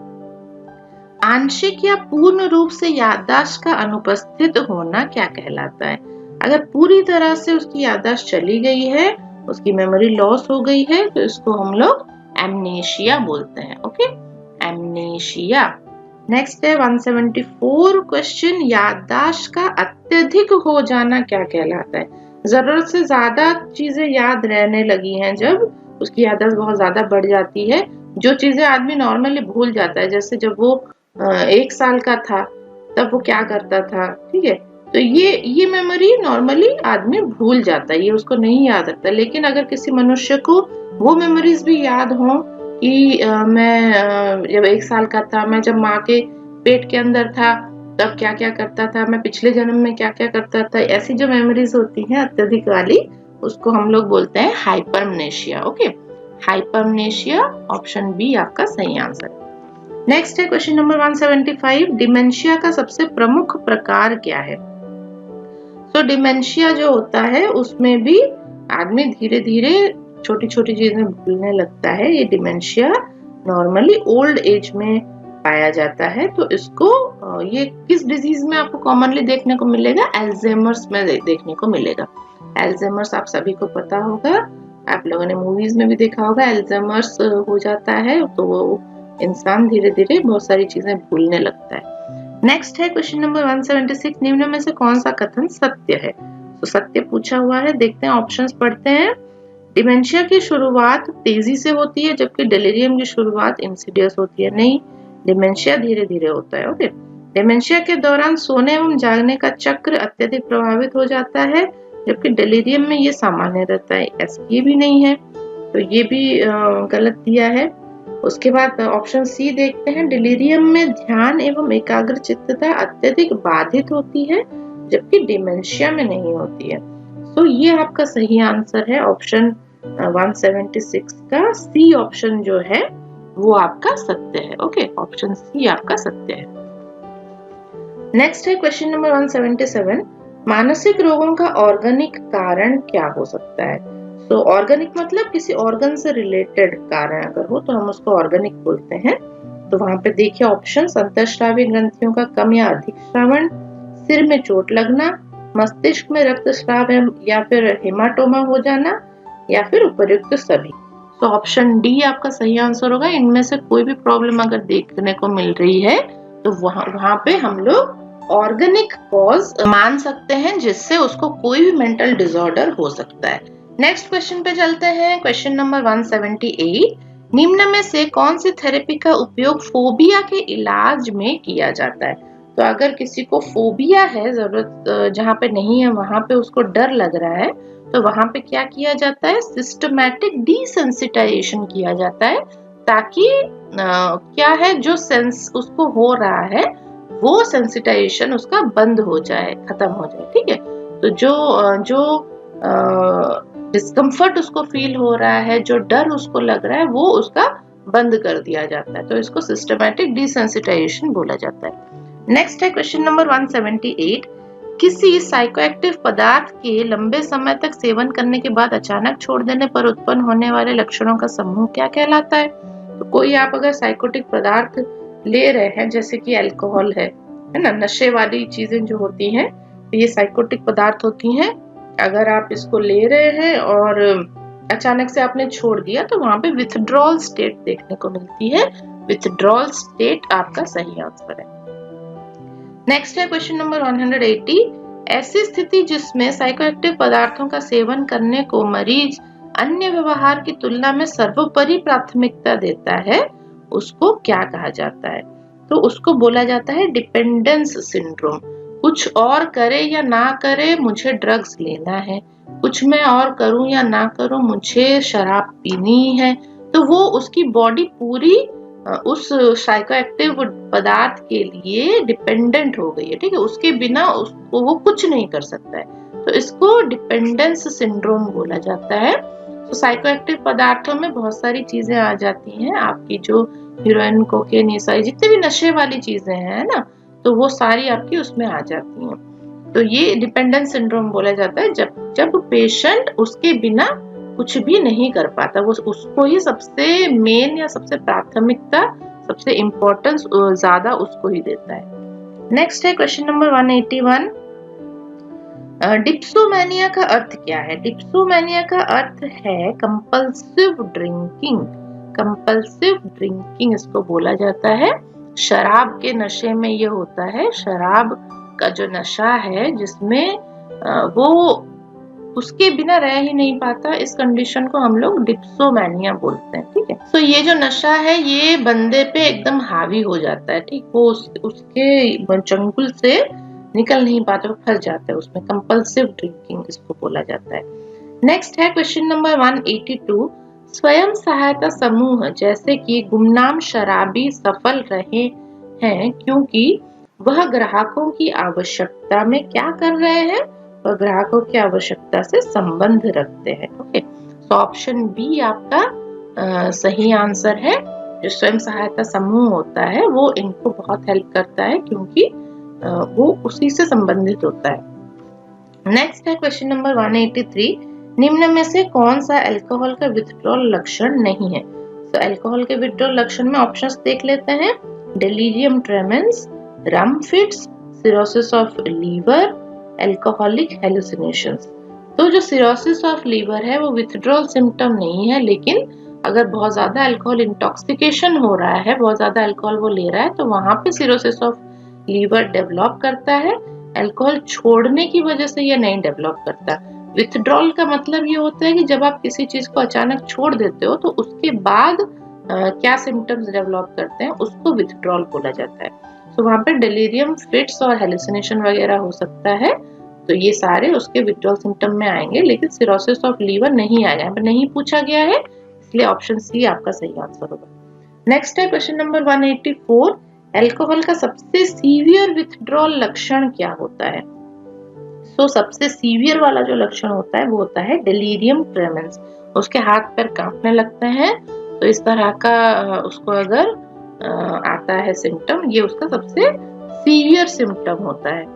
आंशिक या पूर्ण रूप से याददाश्त का अनुपस्थित होना क्या कहलाता है? अगर पूरी तरह से उसकी याददाश्त चली गई है, उसकी मेमोरी लॉस हो गई है, तो इसको हम लोग एमनेशिया बोलते हैं। Okay, amnesia. नेक्स्ट है 174 क्वेश्चन, याददाश्त का अत्यधिक हो जाना क्या कहलाता है? जरूरत से ज्यादा चीजें याद रहने लगी हैं, जब उसकी याददाश्त बहुत ज्यादा बढ़ जाती है। जो चीजें आदमी नॉर्मली भूल जाता है, जैसे जब वो 1 साल का था तब वो क्या करता था, ठीक है, तो ये मेमोरी नॉर्मली आदमी भूल जाता है, ये उसको नहीं याद रहता। लेकिन अगर किसी मनुष्य को वो मेमोरीज भी याद हो कि मैं जब 1 साल का था, मैं जब माँ के पेट के अंदर था तब क्या क्या करता था, मैं पिछले जन्म में क्या क्या करता था, ऐसी जो मेमोरीज होती हैं अत्यधिक वाली, उसको हम लोग बोलते हैं हाइपरमनेशिया। ओके, हाइपरमनेशिया, ऑप्शन बी आपका सही आंसर। नेक्स्ट है क्वेश्चन नंबर 175, डिमेंशिया का सबसे प्रमुख प्रकार क्या है? तो डिमेंशिया जो होता है उसमें भी आदमी धीरे धीरे छोटी छोटी चीजें भूलने लगता है। ये डिमेंशिया नॉर्मली ओल्ड एज में पाया जाता है। तो इसको ये किस डिजीज में आपको कॉमनली देखने को मिलेगा? अल्जाइमर्स में देखने को मिलेगा। अल्जाइमर्स आप सभी को पता होगा, आप लोगों ने मूवीज में भी देखा होगा। अल्जाइमर्स हो जाता है तो वो इंसान धीरे धीरे बहुत सारी चीजें भूलने लगता है। नेक्स्ट है क्वेश्चन नंबर 176, निम्न में से कौन सा कथन सत्य है? तो सत्य पूछा हुआ है, देखते हैं, ऑप्शंस पढ़ते हैं। डिमेंशिया की शुरुआत तेजी से होती है, जबकि डिलीरियम की शुरुआत इंसिडियस होती है। नहीं, डिमेंशिया धीरे धीरे होता है। ओके, डिमेंशिया के दौरान सोने एवं जागने का चक्र अत्यधिक प्रभावित हो जाता है, जबकि डिलीरियम में ये सामान्य रहता है। ये भी नहीं है, तो ये भी गलत दिया है। उसके बाद ऑप्शन सी देखते हैं, डिलीरियम में ध्यान एवं एकाग्रचित्तता अत्यधिक बाधित होती है, जबकि डिमेंशिया में नहीं होती है। तो ये आपका सही आंसर है, ऑप्शन 176 का सी ऑप्शन जो है वो आपका सत्य है। ओके, ऑप्शन सी आपका सत्य है। नेक्स्ट है क्वेश्चन नंबर 177, मानसिक रोगों का ऑर्गेनिक कारण क्या हो सकता है? तो ऑर्गेनिक मतलब किसी ऑर्गन से रिलेटेड कारण अगर हो तो हम उसको ऑर्गेनिक बोलते हैं। तो वहां पे देखिए ऑप्शन, अंतःस्रावी ग्रंथियों का कम या अधिक श्रावण, सिर में चोट लगना, मस्तिष्क में रक्तस्राव या फिर हेमाटोमा हो जाना, या फिर उपर्युक्त सभी। तो ऑप्शन डी आपका सही आंसर होगा। इनमें से कोई भी प्रॉब्लम अगर देखने को मिल रही है तो वहां पे हम लोग ऑर्गेनिक कॉज मान सकते हैं, जिससे उसको कोई भी मेंटल डिसऑर्डर हो सकता है। नेक्स्ट क्वेश्चन पे चलते हैं, क्वेश्चन नंबर 178, निम्न में से कौन सी थेरेपी का उपयोग फोबिया के इलाज में किया जाता है? तो अगर किसी को फोबिया है, जरूरत जहाँ पे नहीं है वहां पे उसको डर लग रहा है, तो वहां पे क्या किया जाता है? सिस्टमैटिक डिसेंसिटाइजेशन किया जाता है, ताकि क्या है जो सेंस उसको हो रहा है वो सेंसिटाइजेशन उसका बंद हो जाए, खत्म हो जाए। ठीक है, तो जो डिस्कम्फर्ट उसको फील हो रहा है, जो डर उसको लग रहा है, वो उसका बंद कर दिया जाता है। तो इसको सिस्टमैटिक डिसेंसिटाइजेशन बोला जाता है। नेक्स्ट है क्वेश्चन नंबर 178, किसी साइकोएक्टिव पदार्थ के लंबे समय तक सेवन करने के बाद अचानक छोड़ देने पर उत्पन्न होने वाले लक्षणों का समूह क्या कहलाता है? तो कोई आप अगर साइकोटिक पदार्थ ले रहे हैं, जैसे कि अल्कोहल है ना, नशे वाली चीजें जो होती हैं, तो ये साइकोटिक पदार्थ होती हैं। अगर आप इसको ले रहे हैं और अचानक से आपने छोड़ दिया तो वहां पे विथड्रॉल स्टेट देखने को मिलती है। विथड्रॉल स्टेट आपका सही आंसर है। नेक्स्ट है क्वेश्चन नंबर 180, ऐसी स्थिति जिसमें साइकोएक्टिव पदार्थों का सेवन करने को मरीज अन्य व्यवहार की तुलना में सर्वोपरि प्राथमिकता देता है, उसको क्या कहा जाता है? तो उसको बोला जाता है डिपेंडेंस सिंड्रोम। कुछ और करे या ना करे मुझे ड्रग्स लेना है, कुछ मैं और करूं या ना करूं मुझे शराब पीनी है। तो वो उसकी बॉडी पूरी उस साइकोएक्टिव पदार्थ के लिए डिपेंडेंट हो गई है, ठीक है, उसके बिना उसको वो कुछ नहीं कर सकता है। तो इसको डिपेंडेंस सिंड्रोम बोला जाता है। तो साइकोएक्टिव पदार्थों में बहुत सारी चीजें आ जाती हैं, आपकी जो हीरोइन, कोकेन, ये सारी जितनी भी नशे वाली चीजें हैं ना, तो वो सारी आपकी उसमें आ जाती हैं। तो ये डिपेंडेंस सिंड्रोम बोला जाता है जब पेशेंट उसके बिना कुछ भी नहीं कर पाता, वो उसको ही सबसे मेन या सबसे प्राथमिकता, सबसे इम्पोर्टेंस ज्यादा उसको ही देता है। नेक्स्ट है क्वेश्चन नंबर 181। डिप्सोमैनिया का अर्थ क्या है? डिप्सोमैनिया का अर्थ है कंपल्सिव ड्रिंकिंग। कंपल्सिव ड्रिंकिंग इसको बोला जाता है। शराब के नशे में ये होता है, शराब का जो नशा है जिसमें वो उसके बिना रह ही नहीं पाता, इस कंडीशन को हम लोग डिप्सोमैनिया बोलते हैं, ठीक है। तो ये जो नशा है ये बंदे पे एकदम हावी हो जाता है, ठीक, वो उसके चंगुल से निकल नहीं पाता, वो फंस जाता है उसमें। कंपल्सिव ड्रिंकिंग इसको बोला जाता है। नेक्स्ट है क्वेश्चन नंबर 182। स्वयं सहायता समूह जैसे कि गुमनाम शराबी सफल रहे हैं क्योंकि वह ग्राहकों की आवश्यकता में क्या कर रहे हैं? वह ग्राहकों की आवश्यकता से संबंध रखते हैं। ओके, तो ऑप्शन बी आपका सही आंसर है। जो स्वयं सहायता समूह होता है वो इनको बहुत हेल्प करता है क्योंकि वो उसी से संबंधित होता है। नेक्स्ट है क्वेश्चन नंबर 183। निम्न में से कौन सा अल्कोहल का विथड्रॉल लक्षण नहीं है? तो अल्कोहल के विथड्रॉल लक्षण में ऑप्शंस देख लेते हैं। Delirium tremens, rum fits, cirrhosis of liver, alcoholic hallucinations. तो जो सिरोसिस ऑफ लीवर है वो विथड्रॉल सिम्टम नहीं है, लेकिन अगर बहुत ज्यादा अल्कोहल इंटॉक्सिकेशन हो रहा है, बहुत ज्यादा अल्कोहल वो ले रहा है, तो वहां पे सिरोसिस ऑफ लीवर डेवलप करता है। अल्कोहल छोड़ने की वजह से ये नहीं डेवलप करता। विथड्रॉल का मतलब ये होता है कि जब आप किसी चीज को अचानक छोड़ देते हो तो उसके बाद क्या सिम्टम्स डेवलप करते हैं उसको विथड्रॉल बोला जाता है। तो वहां पे डेलीरियम फिट्स और हेलुसिनेशन वगैरह हो सकता है, तो ये सारे उसके विथड्रॉल सिम्टम में आएंगे, लेकिन सिरोसिस ऑफ लीवर नहीं आएगा, यहाँ पे नहीं पूछा गया है, इसलिए ऑप्शन सी आपका सही आंसर होगा। नेक्स्ट है क्वेश्चन नंबर 184। अल्कोहल का सबसे सीवियर विथड्रॉल लक्षण क्या होता है? तो सबसे सीवियर वाला जो लक्षण होता है वो होता है डेलीरियम ट्रेमेंस। उसके हाथ पैर कांपने लगते हैं, तो इस तरह का उसको अगर आता है सिम्टम, ये उसका सबसे सीवियर सिम्टम होता है।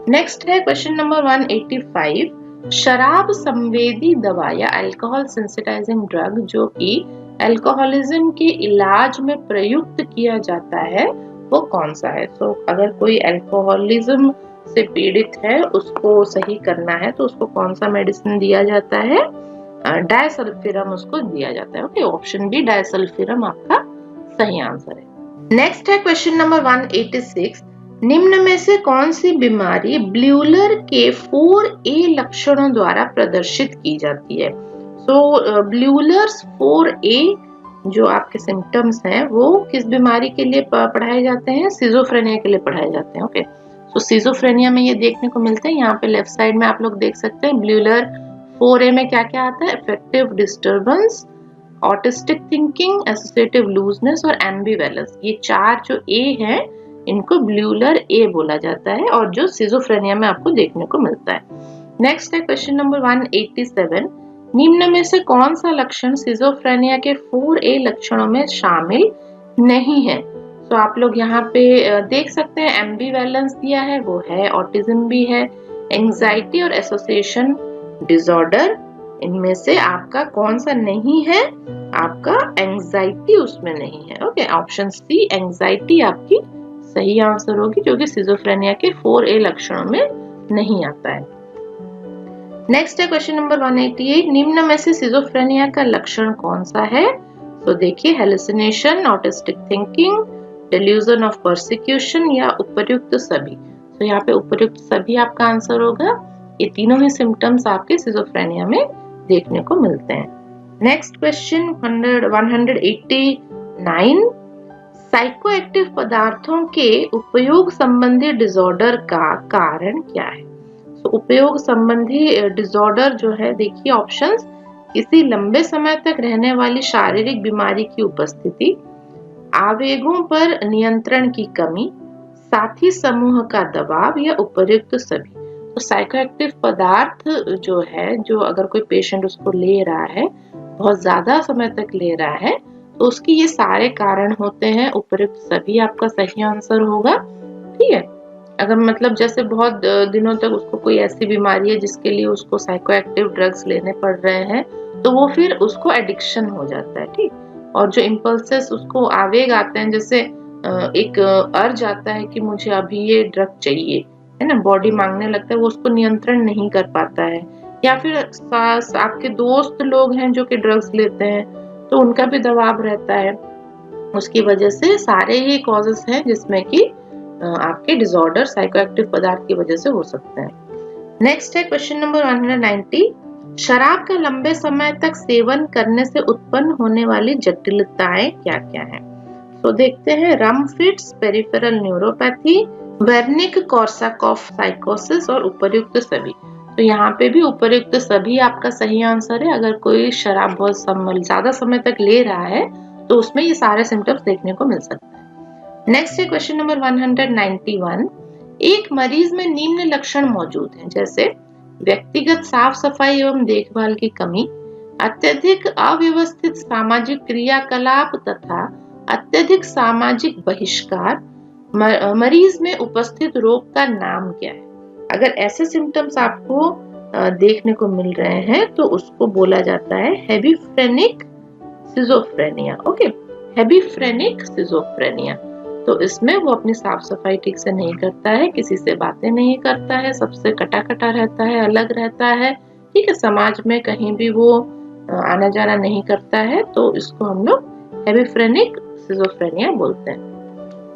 नेक्स्ट है क्वेश्चन नंबर 185। शराब संवेदी दवा या अल्कोहल सेंसिटाइजिंग ड्रग जो कि अल्कोहलिज्म के इलाज में प्रयुक्त किया जाता है वो कौन सा है? तो अगर कोई अल्कोहलिज्म से पीड़ित है, उसको सही करना है, तो उसको कौन सा मेडिसिन दिया जाता है? डायसल्फिरम उसको दिया जाता है। ओके, ऑप्शन बी डायसल्फिरम आपका सही आंसर है। नेक्स्ट है क्वेश्चन नंबर 186। निम्न में से कौन सी बीमारी ब्यूलर के 4A लक्षणों द्वारा प्रदर्शित की जाती है? सो ब्यूलर्स 4A जो आपके सिम्टम्स हैं वो किस बीमारी के लिए पढ़ाए जाते हैं? सिजोफ्रेनिया के लिए पढ़ाए जाते हैं। ओके, तो सिजोफ्रेनिया में ये देखने को मिलते हैं। यहाँ पे लेफ्ट साइड में आप लोग देख सकते हैं ब्यूलर 4A में क्या क्या आता है? Affective disturbance, autistic thinking, associative looseness और एम्बिवेलेंस। ये चार जो ए हैं इनको ब्यूलर ए बोला जाता है और जो सिजोफ्रेनिया में आपको देखने को मिलता है। नेक्स्ट है क्वेश्चन नंबर 187। निम्न में से कौन सा लक्षण सिजोफ्रेनिया के 4A लक्षणों में शामिल नहीं है? तो आप लोग यहाँ पे देख सकते हैं एम्बिवेलेंस दिया है, वो है, ऑटिज्म भी है, एंजाइटी और एसोसिएशन डिसऑर्डर। इनमें से आपका कौन सा नहीं है? आपका एंजाइटी उसमें नहीं है। ओके, ऑप्शन सी एंजाइटी आपकी सही आंसर होगी, जो कि सिजोफ्रेनिया के 4A लक्षणों में नहीं आता है। नेक्स्ट है क्वेश्चन नंबर 188। निम्न में से सिजोफ्रेनिया का लक्षण कौन सा है? तो देखिए, hallucination, autistic thinking, delusion of persecution या उपर्युक्त सभी। तो यहाँ पे उपर्युक्त सभी आपका आंसर होगा। ये तीनों ही सिम्टम्स आपके सिजोफ्रेनिया में देखने को मिलते हैं। नेक्स्ट क्वेश्चन 189, साइकोएक्टिव पदार्थों के उपयोग संबंधी डिसऑर्डर का कारण क्या है? तो उपयोग संबंधी डिसऑर्डर जो है, देखिए ऑप्शंस, किसी लंबे समय तक रहने वाली शारीरिक बीमारी की उपस्थिति, आवेगों पर नियंत्रण की कमी, साथी समूह का दबाव या उपर्युक्त सभी। तो साइकोएक्टिव पदार्थ जो है, जो अगर कोई पेशेंट उसको ले रहा है, बहुत ज्यादा समय तक ले रहा है, तो उसकी ये सारे कारण होते हैं। उपर्युक्त सभी आपका सही आंसर होगा। ठीक है, अगर मतलब जैसे बहुत दिनों तक उसको कोई ऐसी बीमारी है जिसके लिए उसको साइकोएक्टिव ड्रग्स लेने पड़ रहे हैं, तो वो फिर उसको एडिक्शन हो जाता है। ठीक, और जो इम्पल्सेस, उसको आवेग आते हैं, जैसे एक अर्ज आता है कि मुझे अभी ये ड्रग चाहिए, है ना, बॉडी मांगने लगता है, वो उसको नियंत्रण नहीं कर पाता है। या फिर आपके दोस्त लोग हैं जो कि ड्रग्स लेते हैं, तो उनका भी दबाव रहता है। उसकी वजह से सारे ही कॉजेस हैं जिसमें कि आपके डिसऑर्डर साइकोएक्टिव पदार्थ की वजह से हो सकते हैं। नेक्स्ट है क्वेश्चन नंबर 190, शराब का लंबे समय तक सेवन करने से उत्पन्न होने वाली जटिलताएं क्या क्या हैं? तो देखते हैं, रम फिट्स, पेरिफेरल न्यूरोपैथी, वेर्निक कॉर्साकॉफ साइकोसिस और उपर्युक्त सभी। तो यहाँ पे भी उपर्युक्त सभी आपका सही आंसर है। अगर कोई शराब बहुत ज्यादा समय तक ले रहा है तो उसमें ये सारे सिम्टम्स देखने को मिल सकते हैं। नेक्स्ट है क्वेश्चन नंबर 191, एक मरीज में निम्न लक्षण मौजूद हैं, जैसे व्यक्तिगत साफ सफाई एवं देखभाल की कमी, अत्यधिक अव्यवस्थित सामाजिक क्रियाकलाप तथा अत्यधिक सामाजिक बहिष्कार, मरीज में उपस्थित रोग का नाम क्या है? अगर ऐसे सिम्टम्स आपको देखने को मिल रहे हैं तो उसको बोला जाता है hebephrenic schizophrenia. Okay, hebephrenic schizophrenia. तो इसमें वो अपनी साफ सफाई ठीक से नहीं करता है, किसी से बातें नहीं करता है, सबसे कटा कटा रहता है, अलग रहता है। ठीक है, समाज में कहीं भी वो आना जाना नहीं करता है, तो इसको हम लोग हेबिफ्रेनिक सिजोफ्रेनिया बोलते हैं।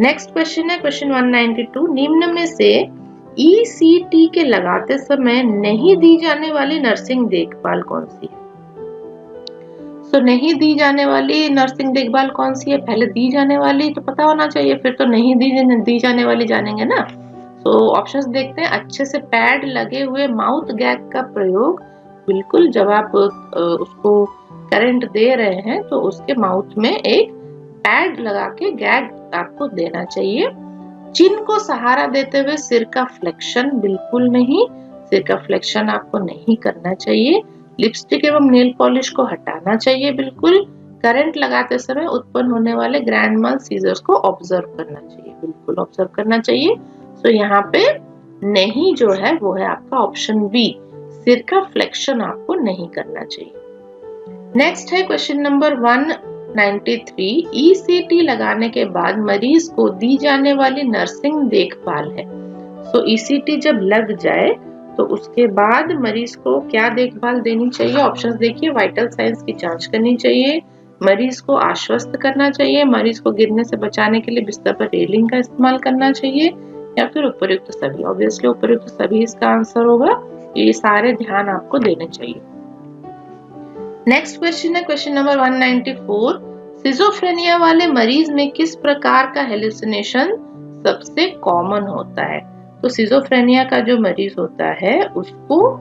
नेक्स्ट क्वेश्चन है क्वेश्चन 192, निम्न में से ECT के लगाते समय नहीं दी जाने वाली नर्सिंग देखभाल कौन सी है? तो नहीं दी जाने वाली नर्सिंग देखभाल कौन सी है? पहले दी जाने वाली तो पता होना चाहिए, फिर तो नहीं दी जाने वाली जानेंगे ना। तो ऑप्शंस देखते हैं, अच्छे से पैड लगे हुए माउथ गैग का प्रयोग, बिल्कुल जब आप उसको करंट दे रहे हैं तो उसके माउथ में एक पैड लगा के गैग आपको देना चाहिए। चिन को सहारा देते हुए सिर का फ्लेक्शन, बिल्कुल नहीं, सिर का फ्लेक्शन आपको नहीं करना चाहिए। लिपस्टिक एवं नेल पॉलिश को हटाना चाहिए बिल्कुल। करंट लगाते समय उत्पन्न होने वाले ग्रैंड माल सीजर्स को ऑब्जर्व करना चाहिए, बिल्कुल ऑब्जर्व करना चाहिए। तो यहाँ पे नहीं जो है वो है आपका ऑप्शन बी, सिर का फ्लेक्शन आपको नहीं करना चाहिए। नेक्स्ट है क्वेश्चन नंबर 193, ECT लगाने के बाद मरीज को दी जाने वाली नर्सिंग देखभाल है। तो ECT जब लग जाए तो उसके बाद मरीज को क्या देखभाल देनी चाहिए? ऑप्शंस देखिए, वाइटल साइंस की जांच करनी चाहिए, मरीज को आश्वस्त करना चाहिए, मरीज को गिरने से बचाने के लिए बिस्तर पर रेलिंग का इस्तेमाल करना चाहिए, या फिर उपर्युक्त सभी। ऑब्वियसली उपर्युक्त सभी इसका आंसर होगा। ये सारे ध्यान आपको देने चाहिए। नेक्स्ट क्वेश्चन है क्वेश्चन नंबर 194, सिजोफ्रेनिया वाले मरीज में किस प्रकार का हेलुसिनेशन सबसे कॉमन होता है? तो सिजोफ्रेनिया का जो मरीज होता है उसको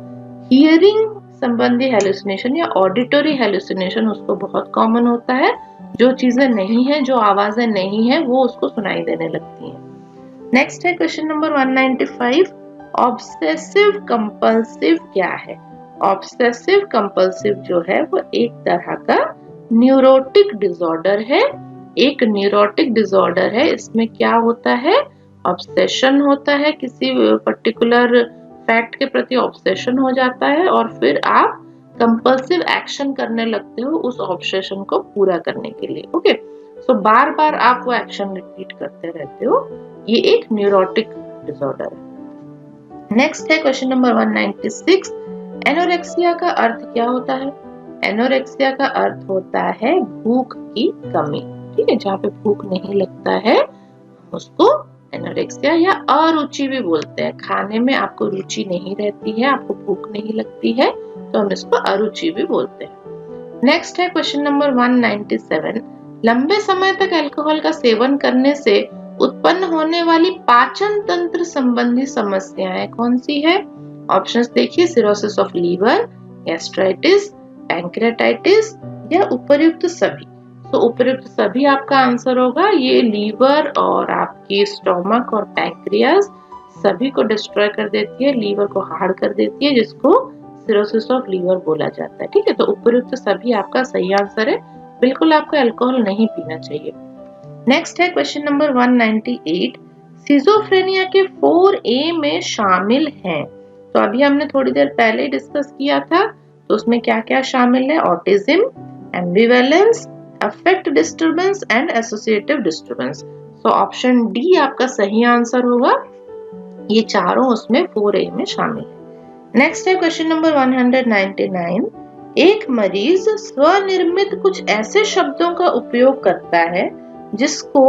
हियरिंग संबंधी हेलुसिनेशन या ऑडिटरी हेलुसिनेशन उसको बहुत कॉमन होता है। जो चीजें नहीं है, जो आवाजें नहीं है, वो उसको सुनाई देने लगती हैं। नेक्स्ट है क्वेश्चन नंबर 195, ऑब्सेसिव कंपल्सिव क्या है? ऑब्सेसिव कंपल्सिव जो है वो एक तरह का न्यूरोटिक डिसऑर्डर है। एक न्यूरोटिक डिसऑर्डर है। इसमें क्या होता है? ऑब्सेशन होता है, किसी पर्टिकुलर फैक्ट के प्रति ऑब्सेशन हो जाता है और फिर आप कंपल्सिव एक्शन करने लगते हो उस ऑब्सेशन को पूरा करने के लिए। ओके, सो बार बार आप वो एक्शन रिपीट करते रहते हो। ये एक न्यूरोटिक डिसऑर्डर है। नेक्स्ट है क्वेश्चन नंबर 196, एनोरेक्सिया का अर्थ क्या होता है? एनोरेक्सिया का अर्थ होता है भूख की कमी। ठीक है, जहाँ पे भूख नहीं लगता है उसको एनोरेक्सिया या अरुचि भी बोलते हैं, खाने में आपको रुचि नहीं रहती है, आपको भूख नहीं लगती है, तो हम इसको अरुचि भी बोलते हैं। नेक्स्ट है क्वेश्चन नंबर 197, लंबे समय तक अल्कोहल का सेवन करने से उत्पन्न होने वाली पाचन तंत्र संबंधी समस्याएं कौन सी है? ऑप्शंस देखिए, cirrhosis of liver, gastritis, pancreatitis या उपर्युक्त सभी। तो उपर्युक्त सभी आपका आंसर होगा। ये लीवर और आपकी स्टोमक और पैंक्रियास सभी को डिस्ट्रॉय कर देती है, लीवर को हार्ड कर देती है, जिसको सिरोसिस ऑफ लीवर बोला जाता है। ठीक है, तो उपर्युक्त सभी आपका सही आंसर है। बिल्कुल आपको अल्कोहल नहीं पीना चाहिए। नेक्स्ट है क्वेश्चन नंबर 198, सिजोफ्रेनिया के 4A में शामिल हैं। तो अभी हमने थोड़ी देर पहले डिस्कस किया था, तो उसमें क्या क्या शामिल है? Autism, ambivalence, affect disturbance and associative disturbance. तो ऑप्शन डी आपका सही आंसर होगा। ये चारों उसमें 4A में शामिल है। नेक्स्ट है क्वेश्चन नंबर 199, एक मरीज स्वनिर्मित कुछ ऐसे शब्दों का उपयोग करता है जिसको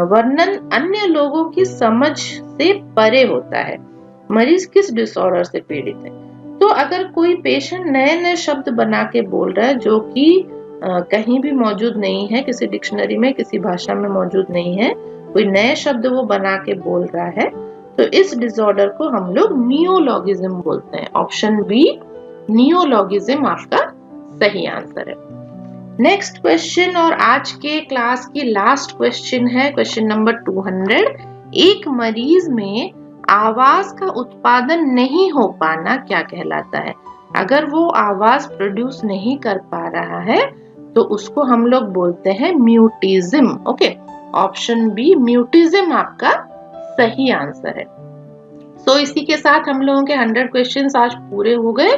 वर्णन अन्य लोगों की समझ से परे होता है। मरीज किस डिसऑर्डर से पीड़ित है? तो अगर कोई पेशेंट नए नए शब्द बना के बोल रहा है जो कि कहीं भी मौजूद नहीं है, किसी डिक्शनरी में, किसी भाषा में मौजूद नहीं है, कोई नए शब्द वो बना के बोल रहा है, तो इस डिसऑर्डर को हम लोग नियोलॉगिज्म बोलते हैं। ऑप्शन बी नियोलॉगिज्म आपका सही आंसर है। नेक्स्ट क्वेश्चन और आज के क्लास की लास्ट क्वेश्चन है क्वेश्चन नंबर 200, एक मरीज में आवाज का उत्पादन नहीं हो पाना क्या कहलाता है? अगर वो आवाज प्रोड्यूस नहीं कर पा रहा है तो उसको हम लोग बोलते हैं mutism. Okay, option B mutism आपका सही आंसर है। तो इसी के साथ हम लोगों के 100 क्वेश्चंस आज पूरे हो गए।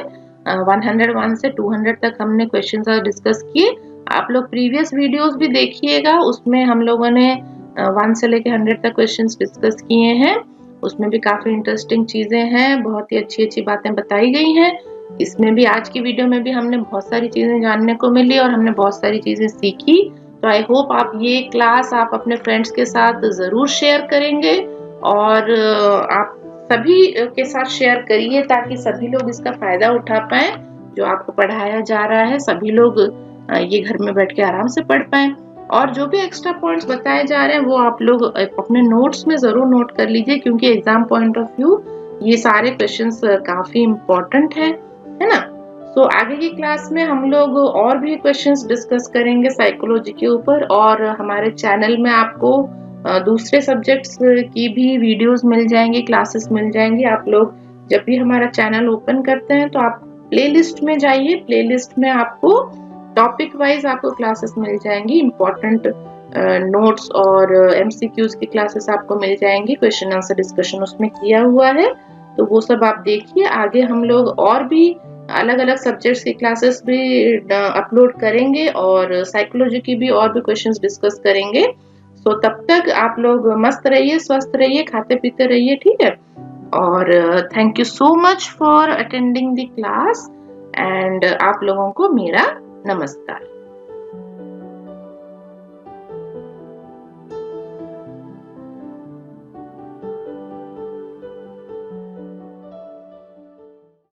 101 से 200 तक हमने क्वेश्चंस डिस्कस किए। आप लोग प्रीवियस वीडियोस भी देखिएगा, उसमें हम लोगों ने 1 से लेकर 100 तक क्वेश्चंस डिस्कस किए हैं। उसमें भी काफी इंटरेस्टिंग चीजें हैं, बहुत ही अच्छी अच्छी बातें बताई गई हैं। इसमें भी आज की वीडियो में भी हमने बहुत सारी चीजें जानने को मिली और हमने बहुत सारी चीजें सीखी। तो आई होप आप ये क्लास आप अपने फ्रेंड्स के साथ जरूर शेयर करेंगे और आप सभी के साथ शेयर करिए ताकि सभी लोग इसका फायदा उठा पाए। जो आपको पढ़ाया जा रहा है सभी लोग ये घर में बैठ के आराम से पढ़ पाए, और जो भी एक्स्ट्रा पॉइंट्स बताए जा रहे हैं वो आप लोग अपने नोट्स में जरूर नोट कर लीजिए, क्योंकि एग्जाम पॉइंट ऑफ व्यू ये सारे क्वेश्चंस काफी इम्पोर्टेंट है ना। सो आगे की क्लास में हम लोग और भी क्वेश्चंस डिस्कस करेंगे साइकोलॉजी के ऊपर, और हमारे चैनल में आपको दूसरे सब्जेक्ट्स की भी वीडियोस मिल जाएंगी, क्लासेस मिल जाएंगी। आप लोग जब भी हमारा चैनल ओपन करते हैं तो आप प्लेलिस्ट में जाइए, प्लेलिस्ट में आपको टॉपिक वाइज आपको क्लासेस मिल जाएंगी, इम्पोर्टेंट नोट्स और MCQs की क्लासेस आपको मिल जाएंगी, क्वेश्चन आंसर डिस्कशन उसमें किया हुआ है, तो वो सब आप देखिए। आगे हम लोग और भी अलग अलग सब्जेक्ट्स की क्लासेस भी अपलोड करेंगे और साइकोलॉजी की भी और भी क्वेश्चंस डिस्कस करेंगे। सो तब तक आप लोग मस्त रहिए, स्वस्थ रहिए, खाते पीते रहिए, ठीक है। और thank you so much for attending the class and आप लोगों को मेरा नमस्कार।